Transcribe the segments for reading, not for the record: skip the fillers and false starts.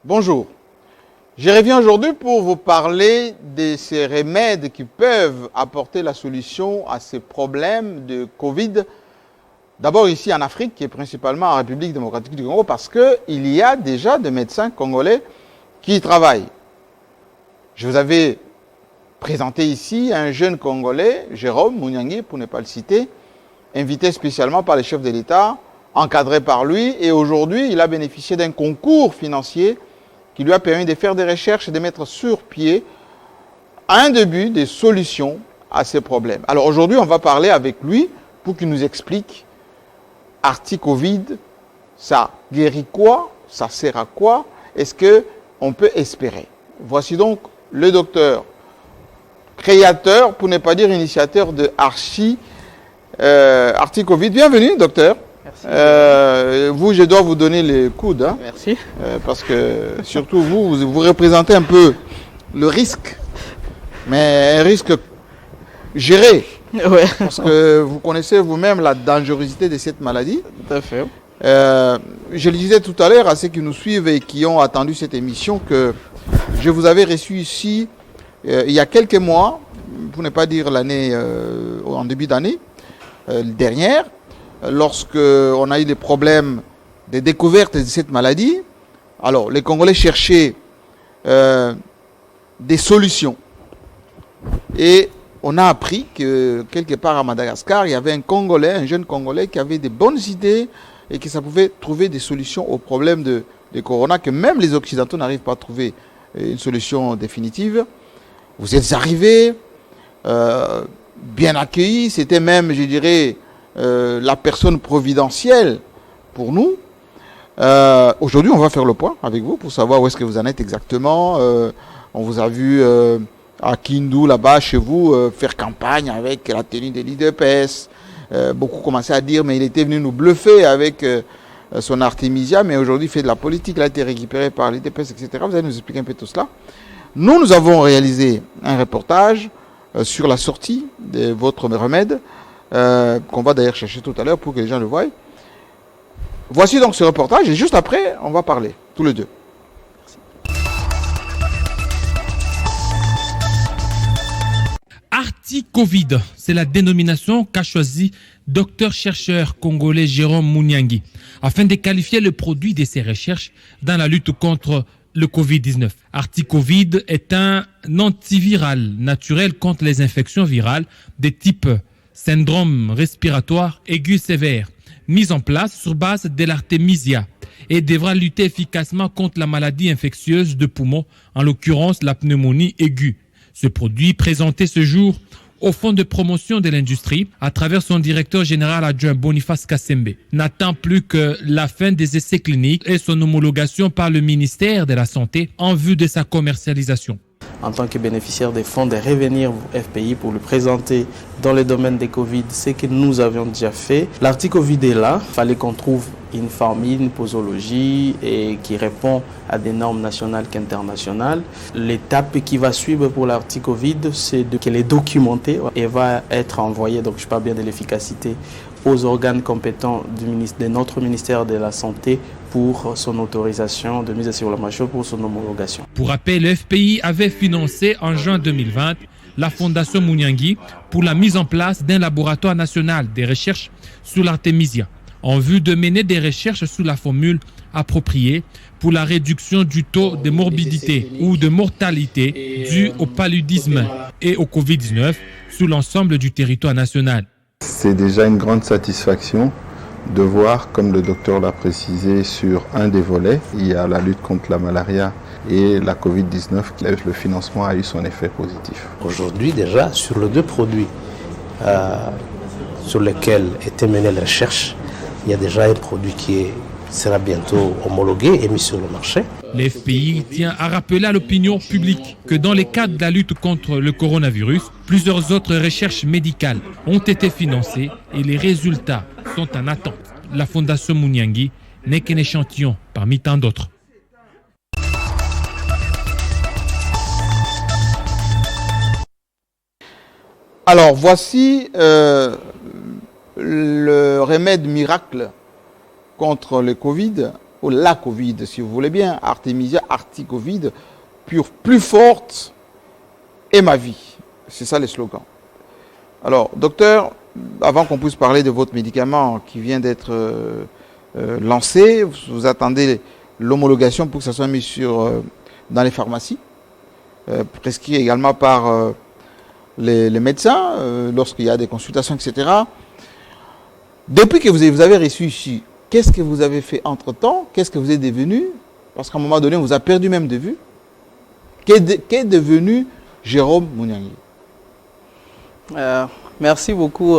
Bonjour, je reviens aujourd'hui pour vous parler de ces remèdes qui peuvent apporter la solution à ces problèmes de Covid. D'abord ici en Afrique et principalement en République démocratique du Congo parce qu'il y a déjà des médecins congolais qui y travaillent. Je vous avais présenté ici un jeune Congolais, Jérôme Mouniangui, pour ne pas le citer, invité spécialement par les chefs de l'État, encadré par lui, et aujourd'hui il a bénéficié d'un concours financier qui lui a permis de faire des recherches et de mettre sur pied un début des solutions à ces problèmes. Alors aujourd'hui, on va parler avec lui pour qu'il nous explique Arti-Covid, ça guérit quoi, ça sert à quoi, est-ce qu'on peut espérer. Voici donc le docteur, créateur, pour ne pas dire initiateur de Arti-Covid. Bienvenue, docteur. Merci. Vous, je dois vous donner les coudes. Hein, merci. Parce que, surtout vous représentez un peu le risque, mais un risque géré. Ouais. Parce que vous connaissez vous-même la dangerosité de cette maladie. Tout à fait. Je le disais tout à l'heure à ceux qui nous suivent et qui ont attendu cette émission que je vous avais reçu ici il y a quelques mois, pour ne pas dire l'année, en début d'année dernière, lorsque on a eu des problèmes de découverte de cette maladie. Alors, les Congolais cherchaient des solutions. Et on a appris que quelque part à Madagascar, il y avait un Congolais, un jeune Congolais qui avait des bonnes idées et que ça pouvait trouver des solutions aux problèmes de Corona, que même les Occidentaux n'arrivent pas à trouver une solution définitive. Vous êtes arrivés, bien accueillis, c'était même, je dirais, la personne providentielle pour nous. Aujourd'hui, on va faire le point avec vous pour savoir où est-ce que vous en êtes exactement. On vous a vu à Kindu, là-bas, chez vous, faire campagne avec la tenue de l'IDPS. Beaucoup commençaient à dire, mais il était venu nous bluffer avec son Artemisia, mais aujourd'hui, il fait de la politique, il a été récupéré par l'IDPS, etc. Vous allez nous expliquer un peu tout cela. Nous avons réalisé un reportage sur la sortie de votre remède, qu'on va d'ailleurs chercher tout à l'heure pour que les gens le voient. Voici donc ce reportage et juste après, on va parler, tous les deux. Arti-Covid, c'est la dénomination qu'a choisi docteur-chercheur congolais Jérôme Mouniangui afin de qualifier le produit de ses recherches dans la lutte contre le Covid-19. Arti-Covid est un antiviral naturel contre les infections virales de type syndrome respiratoire aigu sévère, mis en place sur base de l'Artemisia et devra lutter efficacement contre la maladie infectieuse de poumon, en l'occurrence la pneumonie aiguë. Ce produit, présenté ce jour au Fonds de promotion de l'industrie à travers son directeur général adjoint Boniface Kassembe, n'attend plus que la fin des essais cliniques et son homologation par le ministère de la Santé en vue de sa commercialisation. En tant que bénéficiaire des fonds de revenir au FPI pour le présenter dans le domaine des Covid, ce que nous avions déjà fait. L'arti-Covid est là, il fallait qu'on trouve une formule, une posologie et qui répond à des normes nationales qu'internationales. L'étape qui va suivre pour l'arti-Covid, c'est qu'elle est documentée et va être envoyée, donc je parle bien de l'efficacité, aux organes compétents de notre ministère de la Santé pour son autorisation de mise sur le marché, pour son homologation. Pour rappel, le FPI avait financé en juin 2020 la Fondation Mouniangui pour la mise en place d'un laboratoire national de recherche sur l'Artemisia en vue de mener des recherches sous la formule appropriée pour la réduction du taux de morbidité ou de mortalité dû au paludisme et au Covid-19 sur l'ensemble du territoire national. C'est déjà une grande satisfaction de voir, comme le docteur l'a précisé, sur un des volets, il y a la lutte contre la malaria et la Covid-19, le financement a eu son effet positif. Aujourd'hui déjà, sur les deux produits sur lesquels était menée la recherche, il y a déjà un produit qui sera bientôt homologué et mis sur le marché. Le FPI tient à rappeler à l'opinion publique que dans le cadre de la lutte contre le coronavirus, plusieurs autres recherches médicales ont été financées et les résultats sont en attente. La Fondation Mouniangui n'est qu'un échantillon parmi tant d'autres. Alors voici le remède miracle contre le Covid ou la Covid, si vous voulez bien, Artemisia Arti-Covid, plus forte est ma vie. C'est ça le slogan. Alors, docteur, avant qu'on puisse parler de votre médicament qui vient d'être lancé, vous attendez l'homologation pour que ça soit mis dans les pharmacies, prescrit également par les médecins, lorsqu'il y a des consultations, etc. Depuis que vous avez reçu ici, qu'est-ce que vous avez fait entre-temps? Qu'est-ce que vous êtes devenu? Parce qu'à un moment donné, on vous a perdu même de vue. Qu'est devenu Jérôme Mouniangui? Merci beaucoup,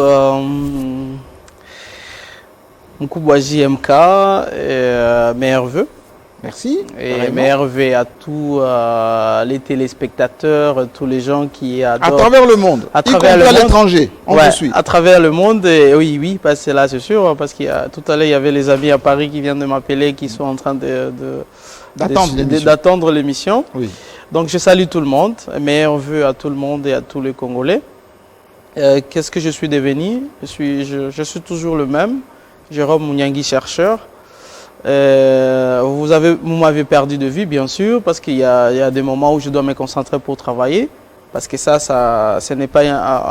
Mkubwa JMK, meilleurs vœux. Merci. Et meilleurs vœux à tous les téléspectateurs, tous les gens qui adorent. À travers le monde, à travers l'étranger, on vous suit. À travers le monde, et oui, parce que là c'est sûr, parce qu'il tout à l'heure il y avait les amis à Paris qui viennent de m'appeler, qui sont en train d'attendre l'émission. Oui. Donc je salue tout le monde, meilleurs vœux à tout le monde et à tous les Congolais. Qu'est-ce que je suis devenu? Je suis toujours le même, Jérôme Mouniangui, chercheur. Vous m'avez perdu de vue, bien sûr, parce qu'il y a des moments où je dois me concentrer pour travailler. Parce que ce n'est pas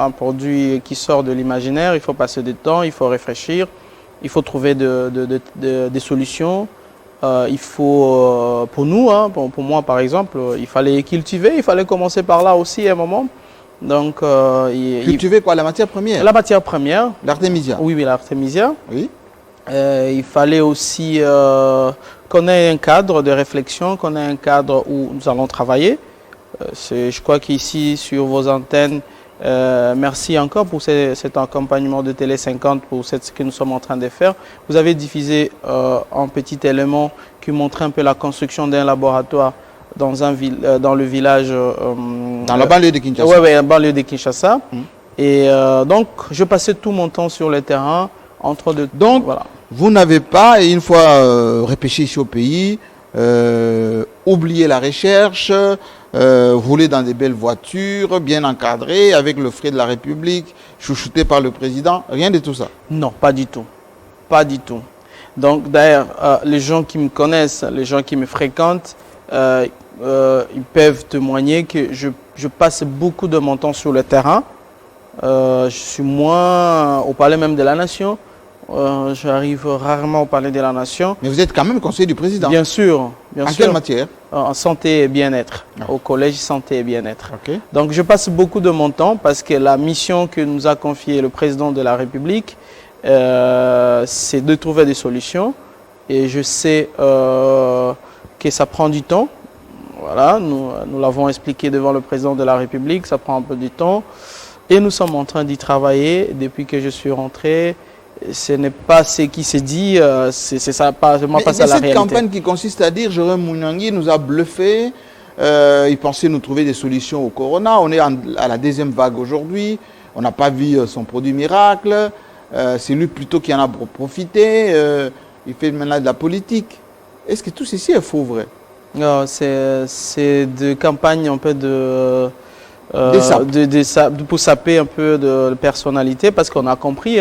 un produit qui sort de l'imaginaire. Il faut passer du temps, il faut réfléchir, il faut trouver des solutions. Il faut, pour nous, pour moi par exemple, il fallait cultiver, il fallait commencer par là aussi à un moment. Donc, cultiver quoi? La matière première? La matière première. L'artémisia? Oui, l'artémisia. Oui. Il fallait aussi qu'on ait un cadre de réflexion, qu'on ait un cadre où nous allons travailler. Je crois qu'ici, sur vos antennes, merci encore pour cet accompagnement de Télé 50, pour ce que nous sommes en train de faire. Vous avez diffusé un petit élément qui montrait un peu la construction d'un laboratoire dans le village. Dans la banlieue de Kinshasa. Oui, la banlieue de Kinshasa. Et donc, je passais tout mon temps sur le terrain. Donc, voilà. Vous n'avez pas, et une fois repêché ici au pays, oublié la recherche, rouler dans des belles voitures, bien encadrées, avec le frais de la République, chouchouté par le président, rien de tout ça? Non, pas du tout. Pas du tout. Donc, d'ailleurs, les gens qui me connaissent, les gens qui me fréquentent, ils peuvent témoigner que je passe beaucoup de mon temps sur le terrain. Je suis moins au palais même de la Nation. J'arrive rarement au palais de la Nation. Mais vous êtes quand même conseiller du président? Bien sûr. En quelle matière? En santé et bien-être. Au collège santé et bien-être. Okay. Donc je passe beaucoup de mon temps parce que la mission que nous a confiée le président de la République, c'est de trouver des solutions. Et je sais que ça prend du temps. Voilà, nous l'avons expliqué devant le président de la République, ça prend un peu de temps. Et nous sommes en train d'y travailler depuis que je suis rentré. Ce n'est pas ce qui s'est dit, c'est ça, pas la réalité. Cette campagne qui consiste à dire Jérôme Mouniangui nous a bluffé, il pensait nous trouver des solutions au corona. On est à la deuxième vague aujourd'hui, on n'a pas vu son produit miracle, c'est lui plutôt qui en a profité, il fait maintenant de la politique. Est-ce que tout ceci est faux, vrai? Non, c'est de campagne un peu pour saper un peu de personnalité, parce qu'on a compris,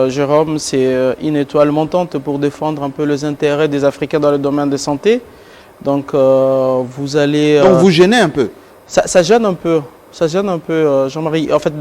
Jérôme, c'est une étoile montante pour défendre un peu les intérêts des Africains dans le domaine de santé. Donc, vous allez... Donc, vous gênez un peu? Ça gêne un peu. Ça gêne un peu, Jean-Marie. En fait,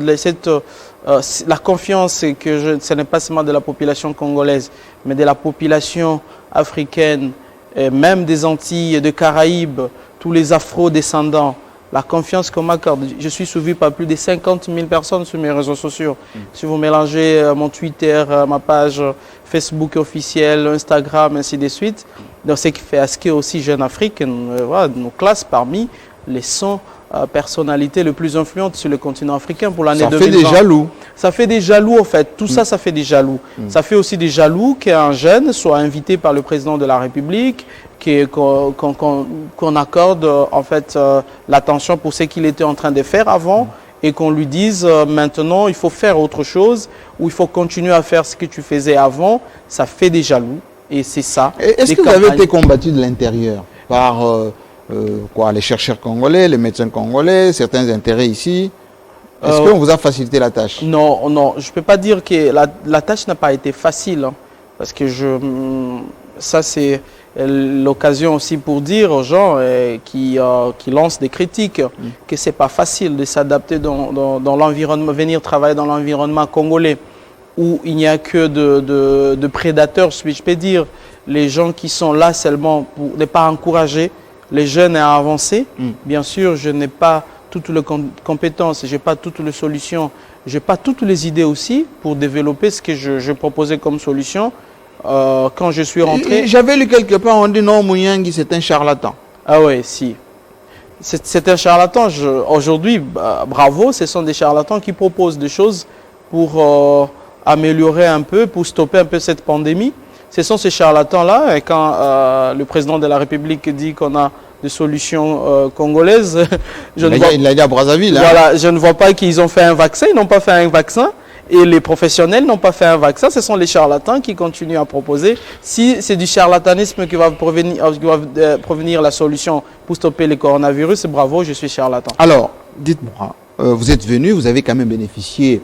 la confiance, c'est que ce n'est pas seulement de la population congolaise, mais de la population africaine, et même des Antilles, des Caraïbes, tous les afro-descendants. La confiance qu'on m'accorde. Je suis suivi par plus de 50 000 personnes sur mes réseaux sociaux. Si vous mélangez mon Twitter, ma page Facebook officielle, Instagram, ainsi de suite, donc ce qui fait à ce que aussi Jeune Afrique nous classe parmi les 100 personnalités les plus influentes sur le continent africain pour l'année 2020. Ça fait des jaloux. Ça fait des jaloux, en fait. Tout ça, ça fait des jaloux. Ça fait aussi des jaloux qu'un jeune soit invité par le président de la République, qu'on accorde en fait l'attention pour ce qu'il était en train de faire avant et qu'on lui dise maintenant il faut faire autre chose ou il faut continuer à faire ce que tu faisais avant. Ça fait des jaloux et c'est ça. Est-ce que vous avez été combattu de l'intérieur par les chercheurs congolais, les médecins congolais, certains intérêts ici? Est-ce qu'on vous a facilité la tâche? Non, je ne peux pas dire que la tâche n'a pas été facile, parce que ça c'est l'occasion aussi pour dire aux gens qui lancent des critiques que c'est pas facile de s'adapter dans l'environnement, venir travailler dans l'environnement congolais où il n'y a que de prédateurs, si je peux dire, les gens qui sont là seulement pour ne pas encourager les jeunes à avancer. Bien sûr, je n'ai pas toutes les compétences, je n'ai pas toutes les solutions, je n'ai pas toutes les idées aussi pour développer ce que je proposais comme solution. Quand je suis rentré... J'avais lu quelque part, on dit non, Munyangi, c'est un charlatan. Ah oui, si. C'est un charlatan. Aujourd'hui, bravo, ce sont des charlatans qui proposent des choses pour améliorer un peu, pour stopper un peu cette pandémie. Ce sont ces charlatans-là. Et quand le président de la République dit qu'on a des solutions congolaises, il l'a dit à Brazzaville. Hein. Voilà, je ne vois pas qu'ils ont fait un vaccin. Ils n'ont pas fait un vaccin. Et les professionnels n'ont pas fait un vaccin. Ce sont les charlatans qui continuent à proposer. Si c'est du charlatanisme qui va provenir la solution pour stopper le coronavirus, bravo, je suis charlatan. Alors, dites-moi, vous êtes venu, vous avez quand même bénéficié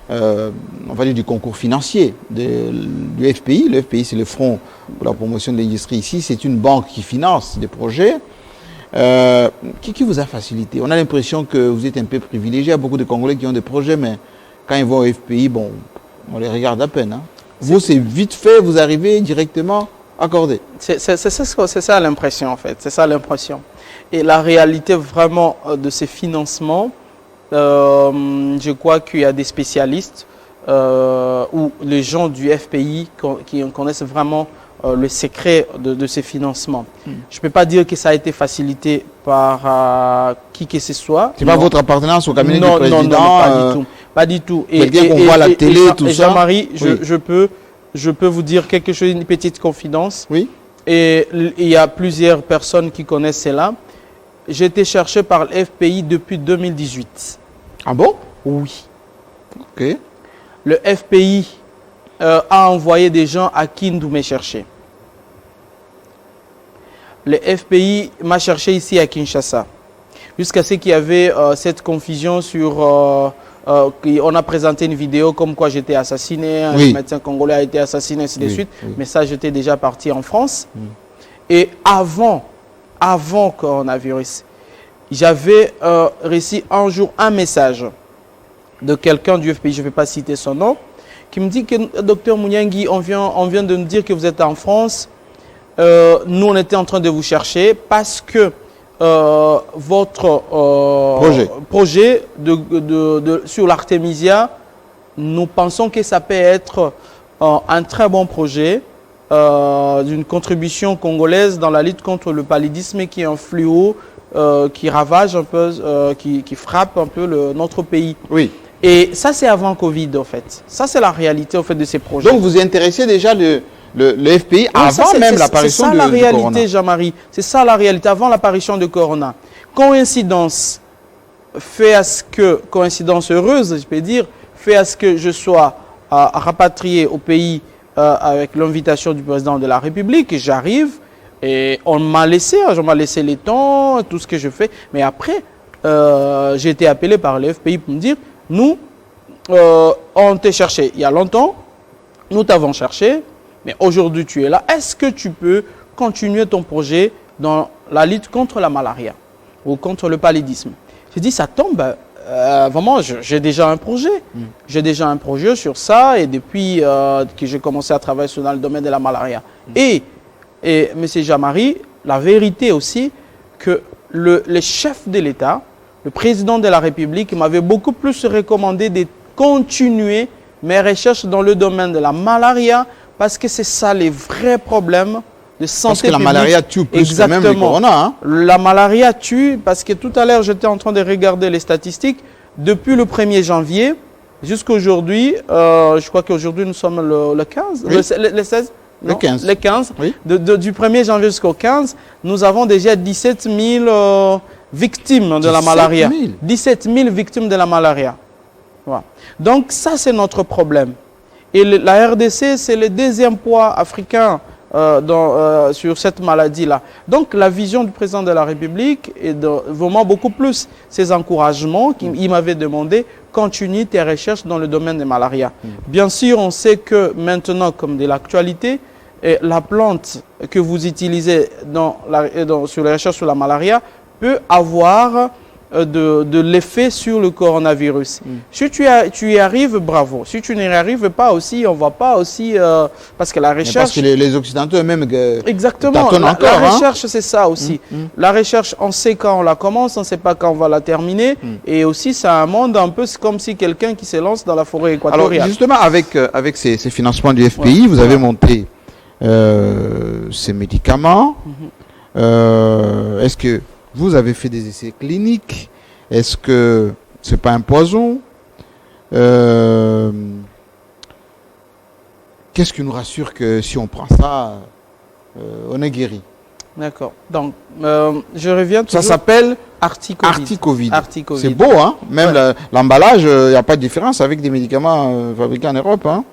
on va dire du concours financier du FPI. Le FPI, c'est le Front pour la promotion de l'industrie ici. C'est une banque qui finance des projets. Qui vous a facilité? On a l'impression que vous êtes un peu privilégié. Il y a beaucoup de Congolais qui ont des projets, mais quand ils vont au FPI, bon, on les regarde à peine. Hein. Vous, c'est vite fait, vous arrivez directement accordé. C'est ça l'impression, en fait. C'est ça l'impression. Et la réalité vraiment de ces financements, je crois qu'il y a des spécialistes ou les gens du FPI qui connaissent vraiment le secret de ces financements. Je ne peux pas dire que ça a été facilité par qui que ce soit. C'est pas votre appartenance au cabinet du président? Non, pas du tout. Pas du tout. Et qu'on voit la télé, tout ça. Jean-Marie, je peux vous dire quelque chose, une petite confidence. Oui. Et il y a plusieurs personnes qui connaissent cela. J'ai été cherché par le FPI depuis 2018. Ah bon? Oui. Ok. Le FPI a envoyé des gens à Kindu me chercher. Le FPI m'a cherché ici à Kinshasa. Jusqu'à ce qu'il y avait cette confusion sur... on a présenté une vidéo comme quoi j'étais assassiné, un médecin congolais a été assassiné, ainsi de suite. Mais ça, j'étais déjà parti en France. Et avant coronavirus, j'avais reçu un jour un message de quelqu'un du FPI, je ne vais pas citer son nom, qui me dit que docteur Munyangi, on vient de nous dire que vous êtes en France. Nous, on était en train de vous chercher parce que votre projet sur l'Artemisia, nous pensons que ça peut être un très bon projet d'une contribution congolaise dans la lutte contre le paludisme qui est un fléau qui ravage un peu, qui frappe un peu notre pays. Oui. Et ça, c'est avant Covid, en fait. Ça, c'est la réalité, en fait, de ces projets. Donc, vous intéressez déjà le FPI avant même l'apparition de Corona. C'est ça la réalité, Jean-Marie. C'est ça la réalité, avant l'apparition de Corona. Coïncidence coïncidence heureuse, je peux dire, fait à ce que je sois rapatrié au pays avec l'invitation du président de la République. J'arrive et on m'a laissé les temps, tout ce que je fais. Mais après, j'ai été appelé par le FPI pour me dire, nous, on t'a cherché il y a longtemps, nous t'avons cherché, mais aujourd'hui tu es là. Est-ce que tu peux continuer ton projet dans la lutte contre la malaria ou contre le paludisme? J'ai dit, ça tombe, vraiment, j'ai déjà un projet. J'ai déjà un projet sur ça et depuis que j'ai commencé à travailler dans le domaine de la malaria. Et M. Jean-Marie, la vérité aussi, que le chef de l'État, le président de la République m'avait beaucoup plus recommandé de continuer mes recherches dans le domaine de la malaria parce que c'est ça les vrais problèmes de santé publique. Parce que la malaria tue plus que même le corona. Hein? La malaria tue parce que tout à l'heure, j'étais en train de regarder les statistiques. Depuis le 1er janvier jusqu'à aujourd'hui, je crois qu'aujourd'hui nous sommes le 15, oui. le 16 non, le 15. Oui. Du 1er janvier jusqu'au 15, nous avons déjà 17 000 victimes de la malaria. 17 000 victimes de la malaria. Voilà. Donc ça, c'est notre problème. Et la RDC, c'est le deuxième poids africain sur cette maladie-là. Donc la vision du président de la République est vraiment beaucoup plus ces encouragements qu'il m'avait demandé, continue tes recherches dans le domaine de malaria. Bien sûr, on sait que maintenant, comme de l'actualité, Et la plante que vous utilisez sur les recherches sur la malaria peut avoir de l'effet sur le coronavirus. Si tu y arrives, bravo. Si tu n'y arrives pas aussi, on ne va pas aussi... parce que la recherche... Parce que les Occidentaux eux-mêmes... Exactement. La recherche, c'est ça aussi. La recherche, on sait quand on la commence, on ne sait pas quand on va la terminer. Et aussi, c'est un monde un peu comme si quelqu'un qui se lance dans la forêt équatoriale. Alors, justement, avec ces financements du FPI, vous avez monté ces médicaments. Est-ce que vous avez fait des essais cliniques? Est-ce que ce n'est pas un poison? Qu'est-ce qui nous rassure que si on prend ça, on est guéri? D'accord. Donc, je reviens toujours. Ça s'appelle Articovid. C'est beau, hein? Même l'emballage, il n'y a pas de différence avec des médicaments fabriqués en Europe, hein?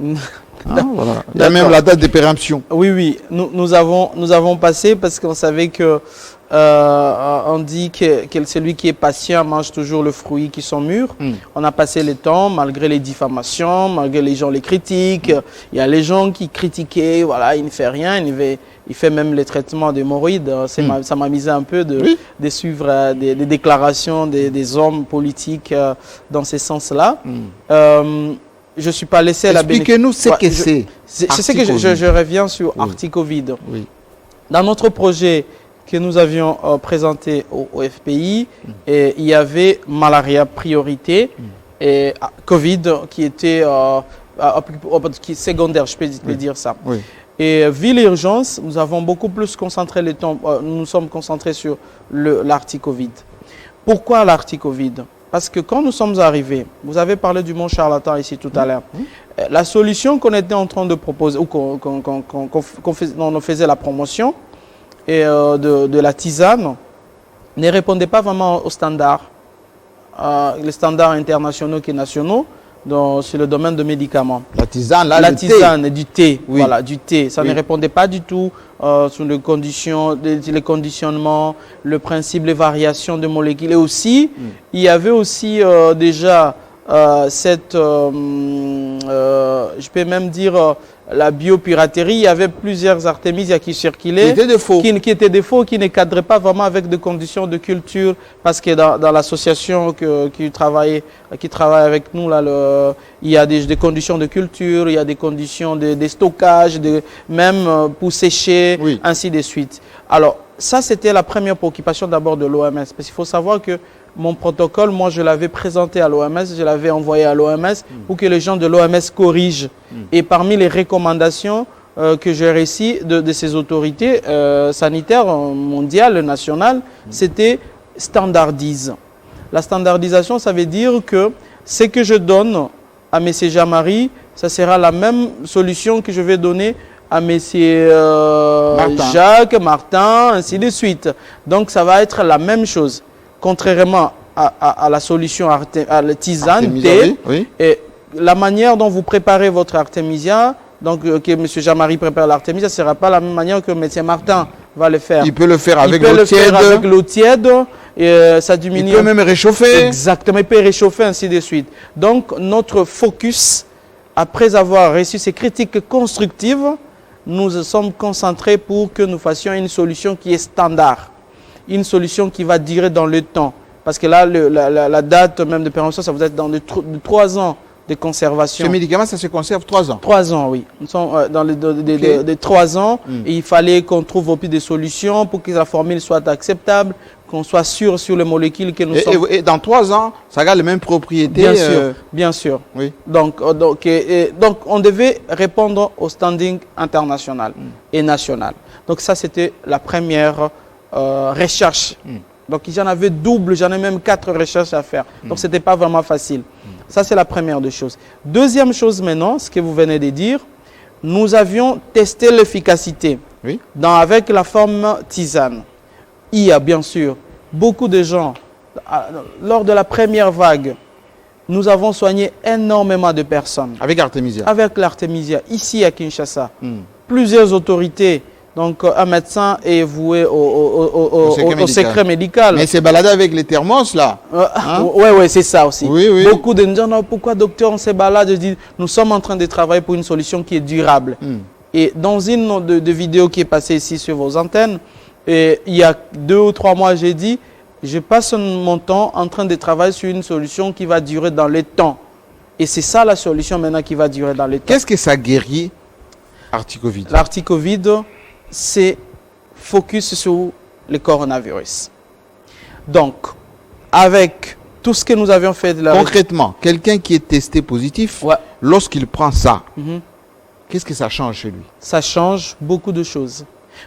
Voilà. Il y a même la date de péremption. Oui. Nous avons passé parce qu'on savait que on dit que celui qui est patient mange toujours le fruit qui sont mûrs. On a passé le temps, malgré les diffamations, malgré les gens les critiquent. Il y a les gens qui critiquaient, voilà, il ne fait rien, il fait même les traitements d'hémorroïdes. Ça m'amusait un peu de suivre des déclarations des hommes politiques dans ce sens-là. Je ne suis pas laissé à la bénéfice. Expliquez-nous ce que c'est. Je sais que je reviens sur Articovid. Dans notre projet que nous avions présenté au FPI, et il y avait malaria priorité et Covid qui était secondaire, je peux dire ça. Et vu l'urgence, nous avons beaucoup plus concentré le temps, nous sommes concentrés sur l'Articovid. Pourquoi l'Articovid? Parce que quand nous sommes arrivés, vous avez parlé du mot charlatan ici tout à l'heure, la solution qu'on était en train de proposer, ou qu'on faisait la promotion, et de la tisane, ne répondait pas vraiment aux standards, les standards internationaux et nationaux, sur le domaine de médicaments. La tisane, là, la tisane, du thé, voilà, du thé. Ça ne répondait pas du tout sur les conditions, les conditionnements, le principe, les variations de molécules. Et aussi, il y avait aussi déjà je peux même dire, la biopiraterie. Il y avait plusieurs artémisias qui circulaient, qui étaient des faux, qui ne cadraient pas vraiment avec des conditions de culture, parce que dans l'association qui travaille avec nous, là, il y a des conditions de culture, il y a des conditions de stockage, même pour sécher, ainsi de suite. Alors, ça, c'était la première préoccupation d'abord de l'OMS, parce qu'il faut savoir que mon protocole, moi, je l'avais présenté à l'OMS, je l'avais envoyé à l'OMS pour que les gens de l'OMS corrigent. Et parmi les recommandations que j'ai reçues de ces autorités sanitaires mondiales, nationales, c'était standardise. La standardisation, ça veut dire que ce que je donne à M. Jean-Marie, ça sera la même solution que je vais donner à M. Jacques, Martin, ainsi de suite. Donc, ça va être la même chose. Contrairement à la solution à la tisane, thé, et la manière dont vous préparez votre artémisia, donc que M. Jean-Marie prépare l'artémisia, ne sera pas la même manière que M. Martin va le faire. Il peut le faire avec l'eau tiède. Et ça diminue. Il peut même réchauffer. Exactement, il peut réchauffer, ainsi de suite. Donc, notre focus, après avoir reçu ces critiques constructives, nous sommes concentrés pour que nous fassions une solution qui est standard. Une solution qui va durer dans le temps. Parce que là, la date même de péremption, ça vous être dans 3 ans de conservation. Ce médicament, ça se conserve 3 ans? 3 ans, oui. Nous sommes dans les 3 ans. Et il fallait qu'on trouve au plus des solutions pour que la formule soit acceptable, qu'on soit sûr sur les molécules que nous sommes. Et dans 3 ans, ça garde les mêmes propriétés? Bien sûr, bien sûr. Oui. Donc, on devait répondre au standing international et national. Donc ça, c'était la première recherche. Donc j'en avais double, j'en ai même 4 recherches à faire. Donc ce n'était pas vraiment facile. Ça, c'est la première des choses. Deuxième chose maintenant, ce que vous venez de dire, nous avions testé l'efficacité avec la forme tisane. Il y a bien sûr beaucoup de gens, lors de la première vague, nous avons soigné énormément de personnes. Avec l'artémisia? Avec l'artémisia, ici à Kinshasa. Plusieurs autorités. Donc, un médecin est voué au secret médical. Mais c'est baladé avec les thermos, là. Oui, c'est ça aussi. Oui. Beaucoup de gens disent, non, pourquoi docteur, on se balade? Je dis, nous sommes en train de travailler pour une solution qui est durable. Et dans une de vidéos qui est passée ici sur vos antennes, et il y a 2 ou 3 mois, j'ai dit, je passe mon temps en train de travailler sur une solution qui va durer dans le temps. Et c'est ça la solution maintenant qui va durer dans le temps. Qu'est-ce que ça guérit, Articovid? L'Articovid, c'est focus sur le coronavirus. Donc, avec tout ce que nous avions fait de la... Concrètement, quelqu'un qui est testé positif, Ouais. lorsqu'il prend ça, Mhm. qu'est-ce que ça change chez lui? Ça change beaucoup de choses.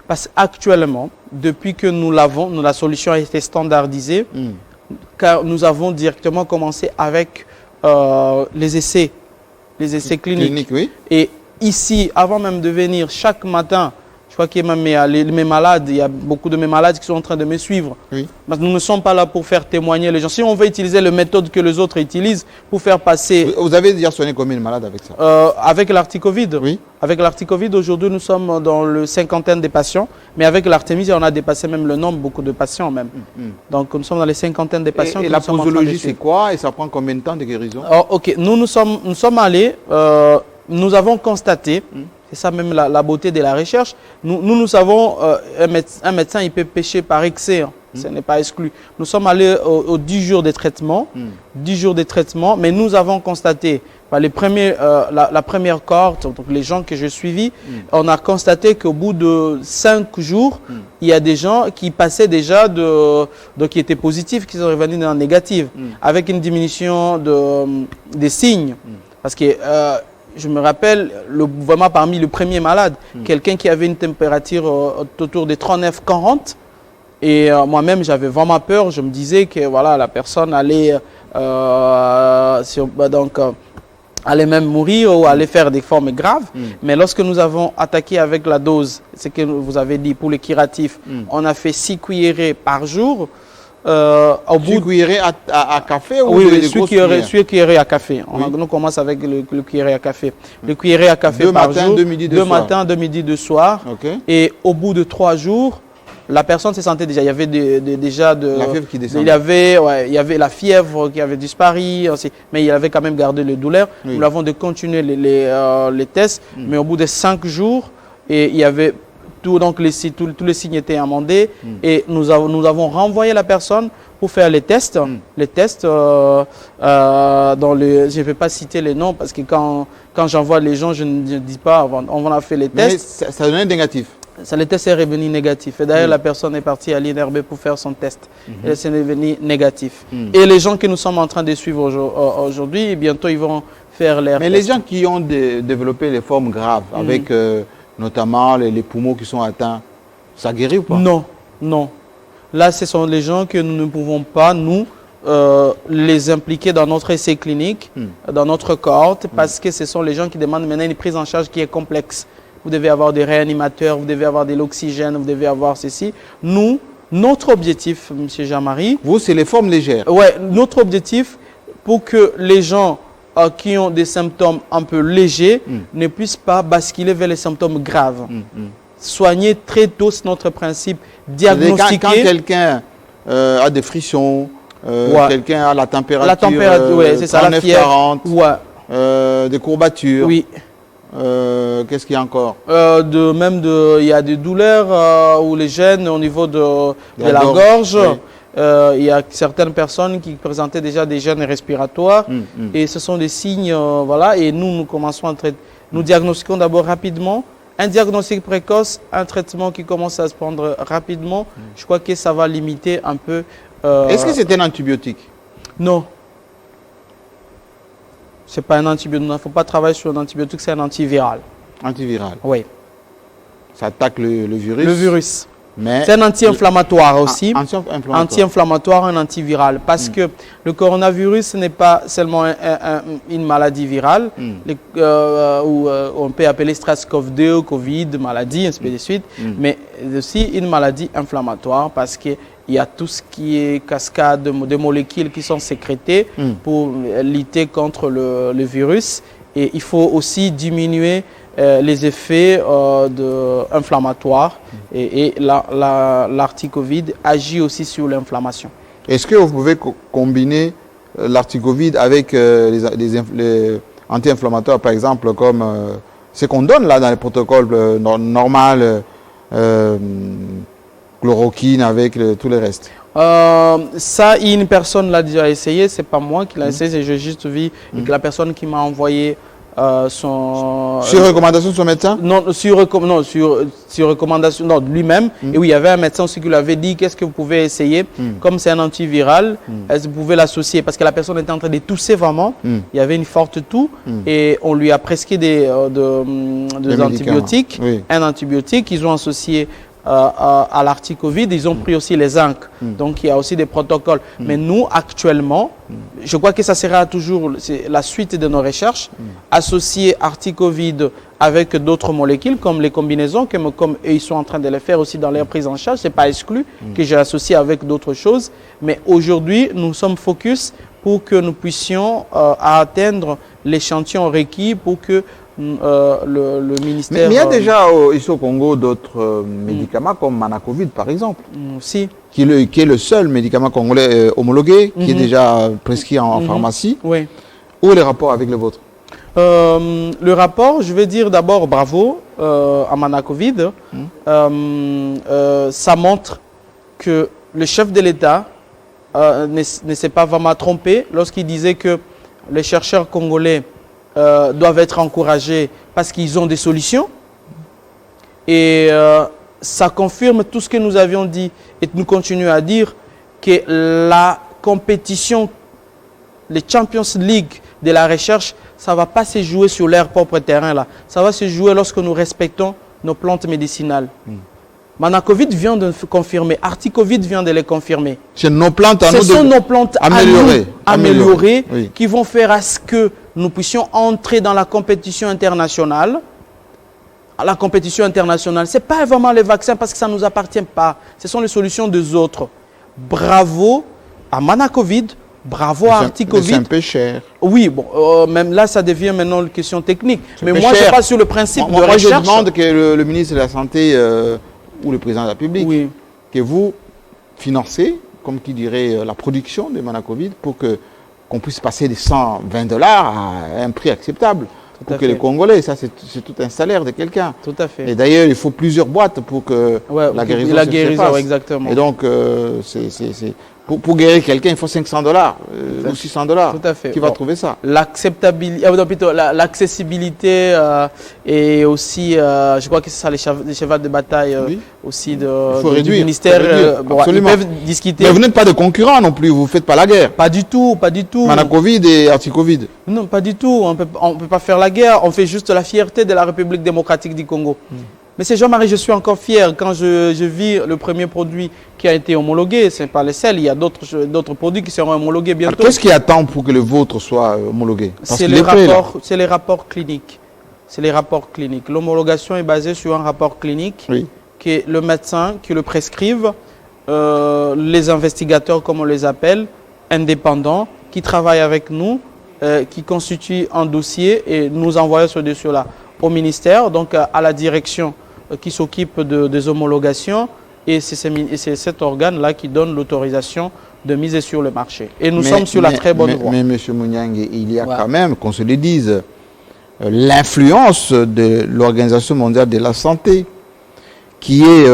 Parce qu'actuellement, depuis que nous l'avons, la solution a été standardisée, car nous avons directement commencé avec les essais cliniques. Clinique, oui. Et ici, avant même de venir, chaque matin, je crois qu'il y a même mes malades, il y a beaucoup de mes malades qui sont en train de me suivre. Oui. Parce que nous ne sommes pas là pour faire témoigner les gens. Si on veut utiliser les méthodes que les autres utilisent pour faire passer... Vous avez déjà soigné combien de malades avec ça? Avec l'Articovid, Oui. Avec l'Articovid, aujourd'hui, nous sommes dans le 50aine des patients. Mais avec l'Artémisia, on a dépassé même le nombre, beaucoup de patients même. Donc, nous sommes dans les 50aines des patients. Et que la nous sommes en train de posologie, c'est suivre. quoi? Et ça prend combien de temps de guérison? Oh, ok, nous sommes allés, nous avons constaté, c'est ça même la beauté de la recherche, nous savons, un médecin, il peut pécher par excès, hein. Ce n'est pas exclu. Nous sommes allés aux 10 jours de traitement, 10 jours de traitement, mais nous avons constaté, la première cohorte, donc les gens que j'ai suivis, on a constaté qu'au bout de 5 jours, il y a des gens qui passaient déjà qui étaient positifs, qui sont revenus dans le négatif, avec une diminution des signes. Parce que je me rappelle, vraiment parmi les premiers malades, quelqu'un qui avait une température autour de 39-40, et moi-même, j'avais vraiment peur. Je me disais que voilà, la personne allait, allait même mourir ou allait faire des formes graves. Mais lorsque nous avons attaqué avec la dose, ce que vous avez dit pour les curatifs, on a fait 6 cuillerées par jour. Au bout 6 cuillerées à café ou oui, de oui, grosses 6 cuillerées à café. Nous commence avec le cuillerée à café. Le cuillerée à café 2 par matins, jour. 2 midi, 2 2 soirs. matins, 2 midi, 2 soirs. Ok. Et au bout de 3 jours, la personne se sentait déjà. Il y avait déjà de La fièvre qui descendait. il y avait la fièvre qui avait disparu, mais il avait quand même gardé le douleur. Oui. Nous avons de continuer les tests, mais au bout de 5 jours, et il y avait tous les signes étaient amendés, et nous avons renvoyé la personne pour faire les tests. Les tests, je ne vais pas citer les noms parce que quand j'envoie les gens, je ne dis pas, on a fait les Mais tests. ça donnait négatif. Le test est revenu négatif. Et d'ailleurs, la personne est partie à l'INRB pour faire son test. Et c'est revenu négatif. Et les gens que nous sommes en train de suivre aujourd'hui, bientôt, ils vont faire les Mais les gens qui ont développé les formes graves, avec notamment les poumons qui sont atteints, ça guérit ou pas? Non, non. Là, ce sont les gens que nous ne pouvons pas, nous, les impliquer dans notre essai clinique, dans notre cohorte, parce que ce sont les gens qui demandent maintenant une prise en charge qui est complexe. Vous devez avoir des réanimateurs, vous devez avoir de l'oxygène, vous devez avoir ceci. Nous, notre objectif, M. Jean-Marie... Vous, c'est les formes légères. Ouais, notre objectif, pour que les gens qui ont des symptômes un peu légers ne puissent pas basculer vers les symptômes graves. Soigner très tôt, c'est notre principe. Diagnostiquer... Quand quelqu'un a des frissons, quelqu'un a la température, ouais, c'est ça, la fièvre, 40, des courbatures. Oui. Qu'est-ce qu'il y a encore? Il y a des douleurs ou les gènes au niveau de la gorge. Oui. Il y a certaines personnes qui présentaient déjà des gènes respiratoires. Et ce sont des signes, voilà. Et nous commençons à traiter. Nous diagnostiquons d'abord rapidement. Un diagnostic précoce, un traitement qui commence à se prendre rapidement. Je crois que ça va limiter un peu. Est-ce que c'est un antibiotique? Non. Ce n'est pas un antibiotique. Il ne faut pas travailler sur un antibiotique, c'est un antiviral. Antiviral. Oui. Ça attaque le virus. Le virus. Mais c'est un anti-inflammatoire aussi. Anti-inflammatoire. Un antiviral. Parce que le coronavirus n'est pas seulement une maladie virale, où on peut appeler SARS-CoV-2, Covid, maladie, ainsi de suite, mais aussi une maladie inflammatoire parce qu'il y a tout ce qui est cascade de molécules qui sont sécrétées pour lutter contre le virus. Et il faut aussi diminuer les effets inflammatoires et l'Articovid agit aussi sur l'inflammation. Est-ce que vous pouvez combiner l'Articovid avec les anti-inflammatoires, par exemple, comme ce qu'on donne là dans les protocoles normal, chloroquine avec tout le reste. Ça, une personne l'a déjà essayé, c'est pas moi qui l'a essayé, j'ai juste vu que la personne qui m'a envoyé son... Sur recommandation de son médecin? Non, sur recommandation de lui-même. Et oui, il y avait un médecin aussi qui lui avait dit qu'est-ce que vous pouvez essayer. Comme c'est un antiviral, est-ce que vous pouvez l'associer? Parce que la personne était en train de tousser vraiment. Il y avait une forte toux et on lui a prescrit des antibiotiques. Oui. Un antibiotique qu'ils ont associé à l'arti-Covid, ils ont pris aussi les zinc. Donc il y a aussi des protocoles. Mais nous, actuellement, je crois que ça sera toujours la suite de nos recherches, associer arti-Covid avec d'autres molécules, comme les combinaisons, comme ils sont en train de le faire aussi dans leur prise en charge. Ce n'est pas exclu que j'ai associé avec d'autres choses. Mais aujourd'hui, nous sommes focus pour que nous puissions atteindre l'échantillon requis pour que le ministère... Mais il y a déjà ici au Congo d'autres médicaments comme Manacovid par exemple, si. qui est le seul médicament congolais homologué, qui est déjà prescrit en pharmacie. Oui. Où est le rapport avec le vôtre? Le rapport, je vais dire d'abord bravo à Manacovid. Ça montre que le chef de l'État ne s'est pas vraiment trompé lorsqu'il disait que les chercheurs congolais doivent être encouragés parce qu'ils ont des solutions. Et ça confirme tout ce que nous avions dit et nous continuons à dire que la compétition, les Champions League de la recherche, ça ne va pas se jouer sur leur propre terrain là. Ça va se jouer lorsque nous respectons nos plantes médicinales. Manacovid vient de confirmer, Articovid vient de les confirmer. C'est nos plantes à Ce sont nos plantes améliorées oui, qui vont faire à ce que nous puissions entrer dans la compétition internationale. La compétition internationale, ce n'est pas vraiment les vaccins parce que ça ne nous appartient pas. Ce sont les solutions des autres. Bravo à Manacovid, bravo à Articovid. C'est un peu cher. Oui, bon, même là, ça devient maintenant une question technique. Mais moi, cher. je passe sur le principe de moi, recherche. je demande que le ministre de la Santé ou le président de la République, oui, que vous financez, comme qui dirait, la production de Manacovid pour qu'on puisse passer de $120 à un prix acceptable. Pour que les Congolais, ça c'est tout un salaire de quelqu'un. Tout à fait. Et d'ailleurs, il faut plusieurs boîtes pour que la guérison se fasse. Exactement. Et donc, pour guérir quelqu'un, il faut $500 ou $600. Tout à fait. Qui va trouver ça? L'acceptabilité, l'accessibilité et aussi, je crois que c'est ça les chevaux de bataille aussi du ministère. Absolument. Ils peuvent discuter. Mais vous n'êtes pas de concurrents non plus, vous ne faites pas la guerre. Pas du tout, pas du tout. Manacovid et Articovid. Non, pas du tout. On peut pas faire la guerre. On fait juste la fierté de la République démocratique du Congo. Mais c'est Jean-Marie, je suis encore fier quand je vis le premier produit qui a été homologué. Ce n'est pas le seul, il y a d'autres produits qui seront homologués bientôt. Qu'est-ce qui attend pour que le vôtre soit homologué? C'est les rapports cliniques. C'est les rapports cliniques. L'homologation est basée sur un rapport clinique que le médecin qui le prescrive, les investigateurs comme on les appelle, indépendants, qui travaillent avec nous, qui constituent un dossier et nous envoient ce dossier-là au ministère, donc à la direction qui s'occupe des homologations et c'est cet organe-là qui donne l'autorisation de mise sur le marché. Et nous sommes sur la très bonne voie. Mais M. Mouniangue, il y a quand même, qu'on se le dise, l'influence de l'Organisation mondiale de la santé qui est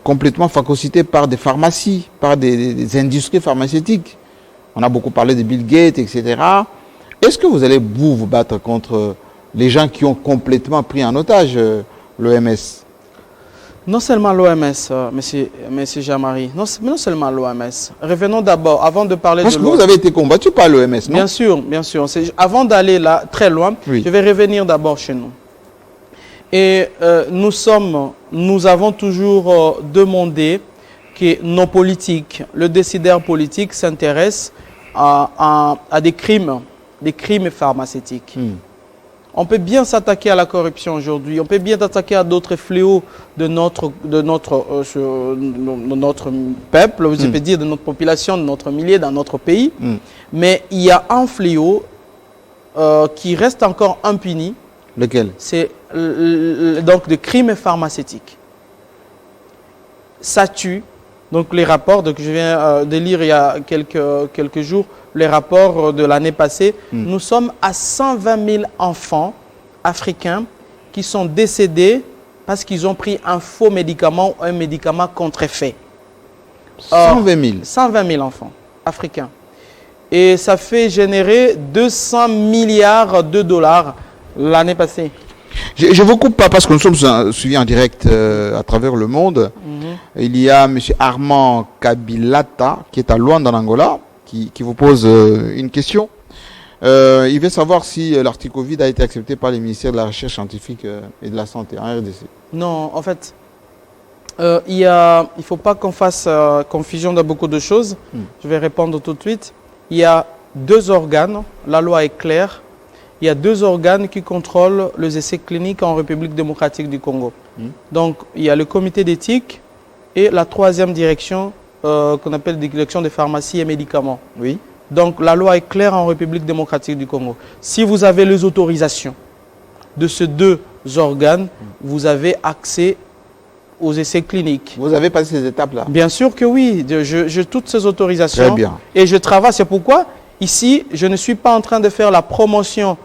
complètement phagocytée par des pharmacies, par des industries pharmaceutiques. On a beaucoup parlé de Bill Gates, etc. Est-ce que vous allez vous battre contre les gens qui ont complètement pris en otage l'OMS? Non seulement l'OMS, monsieur Jean-Marie, non seulement l'OMS. Revenons d'abord, avant de parler Parce de que vous avez été combattu par l'OMS, non? Bien sûr, bien sûr. Avant d'aller là, très loin, je vais revenir d'abord chez nous. Et nous avons toujours demandé que nos politiques, le décideur politique s'intéresse à des crimes pharmaceutiques. On peut bien s'attaquer à la corruption aujourd'hui, on peut bien s'attaquer à d'autres fléaux de notre peuple, je peux dire de notre population, de notre milieu, dans notre pays. Mais il y a un fléau qui reste encore impuni. Lequel? C'est donc des crimes pharmaceutiques. Ça tue. Donc les rapports, donc je viens de lire il y a quelques jours, les rapports de l'année passée, nous sommes à 120 000 enfants africains qui sont décédés parce qu'ils ont pris un faux médicament ou un médicament contre-effet. 120 000. 120 000 enfants africains. Et ça fait générer 200 milliards de dollars l'année passée. Je ne vous coupe pas parce que nous sommes suivis en direct à travers le monde. Il y a M. Armand Kabilata qui est à Luanda, en Angola, qui vous pose une question. Il veut savoir si l'article Covid a été accepté par les ministères de la Recherche scientifique et de la Santé en RDC. Non, en fait, il ne faut pas qu'on fasse confusion de beaucoup de choses. Je vais répondre tout de suite. Il y a 2 organes, la loi est claire. Il y a 2 organes qui contrôlent les essais cliniques en République démocratique du Congo. Donc, il y a le comité d'éthique et la 3e direction qu'on appelle la direction des pharmacies et médicaments. Oui. Donc, la loi est claire en République démocratique du Congo. Si vous avez les autorisations de ces 2 organes, vous avez accès aux essais cliniques. Vous avez passé ces étapes-là? Bien sûr que oui. J'ai toutes ces autorisations. Très bien. Et je travaille. C'est pourquoi, ici, je ne suis pas en train de faire la promotion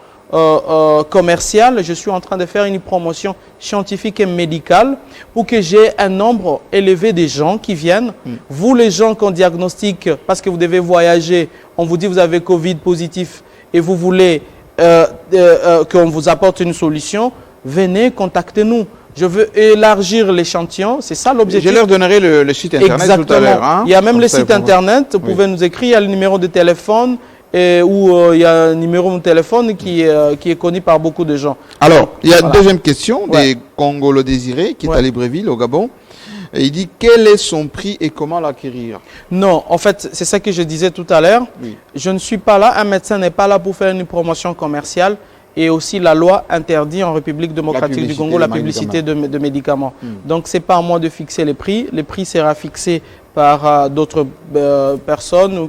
commerciale. Je suis en train de faire une promotion scientifique et médicale pour que j'ai un nombre élevé de gens qui viennent. Vous, les gens qu'on diagnostique, parce que vous devez voyager, on vous dit vous avez Covid positif et vous voulez qu'on vous apporte une solution, venez, contactez-nous. Je veux élargir l'échantillon, c'est ça l'objectif. Je leur donnerai le site internet. Exactement. Tout à l'heure. Hein, il y a même comme le ça, site internet, vous pouvez nous écrire, il y a le numéro de téléphone où il y a un numéro de téléphone qui est connu par beaucoup de gens. Alors, il y a une voilà. deuxième question des Congolo Désiré qui est à Libreville, au Gabon. Et il dit quel est son prix et comment l'acquérir? Non, en fait, c'est ça que je disais tout à l'heure. Oui. Je ne suis pas là, un médecin n'est pas là pour faire une promotion commerciale. Et aussi, la loi interdit en République démocratique du Congo la publicité de médicaments. Donc, ce n'est pas à moi de fixer les prix. Les prix sera fixé par d'autres personnes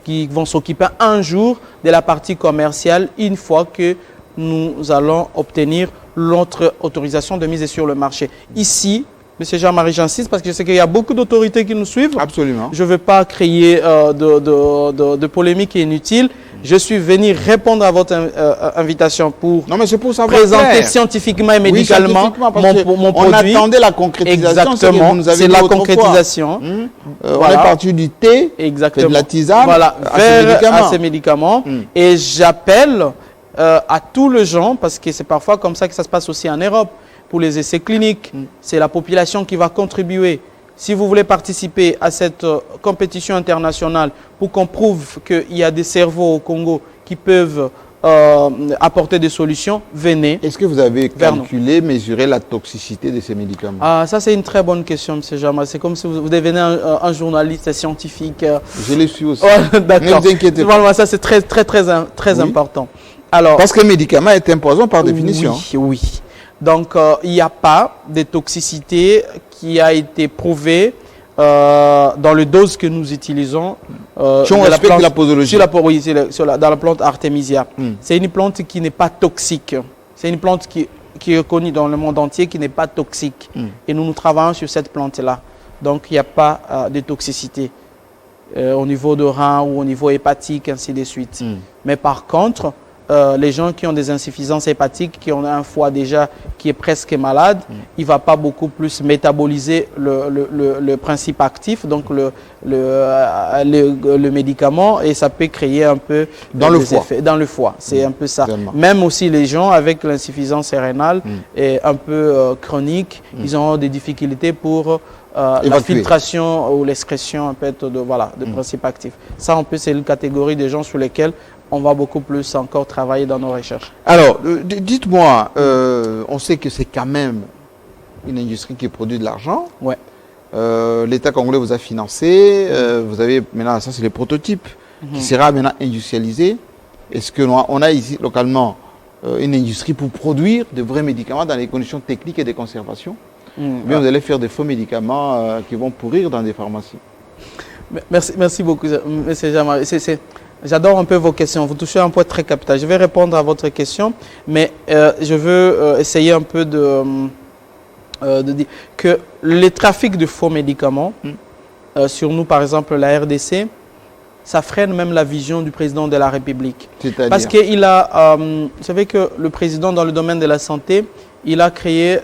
qui vont s'occuper un jour de la partie commerciale une fois que nous allons obtenir notre autorisation de mise sur le marché. Ici, M. Jean-Marie, j'insiste parce que je sais qu'il y a beaucoup d'autorités qui nous suivent. Absolument. Je ne veux pas créer de polémiques inutiles. Je suis venu répondre à votre invitation pour, non, mais c'est pour savoir présenter clair. Scientifiquement et médicalement mon produit. On attendait la concrétisation. Exactement, c'est la concrétisation. On est parti du thé, exactement, de la tisane, voilà, à ces médicaments. Et j'appelle à tous les gens, parce que c'est parfois comme ça que ça se passe aussi en Europe, pour les essais cliniques. C'est la population qui va contribuer. Si vous voulez participer à cette compétition internationale pour qu'on prouve qu'il y a des cerveaux au Congo qui peuvent apporter des solutions, venez. Est-ce que vous avez calculé, mesuré la toxicité de ces médicaments? Ah, ça c'est une très bonne question, M. Jamal. C'est comme si vous devenez un journaliste scientifique. Je le suis aussi. D'accord. Ne vous inquiétez pas. Voilà, ça c'est très important. Alors, parce que le médicament est un poison par définition. Oui, oui. Donc, il n'y a pas de toxicité qui a été prouvée dans le dose que nous utilisons. Si on respecte la posologie. Dans la plante Artemisia. C'est une plante qui n'est pas toxique. C'est une plante qui est connue dans le monde entier, qui n'est pas toxique. Et nous travaillons sur cette plante-là. Donc, il n'y a pas de toxicité au niveau de rein ou au niveau hépatique, ainsi de suite. Mais par contre, les gens qui ont des insuffisances hépatiques, qui ont un foie déjà qui est presque malade, il ne va pas beaucoup plus métaboliser le principe actif, donc le médicament, et ça peut créer un peu dans le foie. Effets dans le foie. C'est un peu ça. Même aussi les gens avec l'insuffisance rénale et un peu chronique, ils ont des difficultés pour la filtration ou l'excrétion un peu de principe actif. Ça, c'est une catégorie de gens sur lesquels on va beaucoup plus encore travailler dans nos recherches. Alors, dites-moi, on sait que c'est quand même une industrie qui produit de l'argent. Ouais. L'État congolais vous a financé. Vous avez maintenant, ça c'est les prototypes qui sera maintenant industrialisé. Est-ce qu'on a ici localement une industrie pour produire de vrais médicaments dans les conditions techniques et de conservation? Bien, vous allez faire des faux médicaments qui vont pourrir dans des pharmacies. Merci beaucoup, M. Jean-Marie. J'adore un peu vos questions. Vous touchez un point très capital. Je vais répondre à votre question, mais je veux essayer un peu de dire que les trafics de faux médicaments, sur nous, par exemple, la RDC, ça freine même la vision du président de la République. Parce qu'il a, vous savez que le président, dans le domaine de la santé, il a créé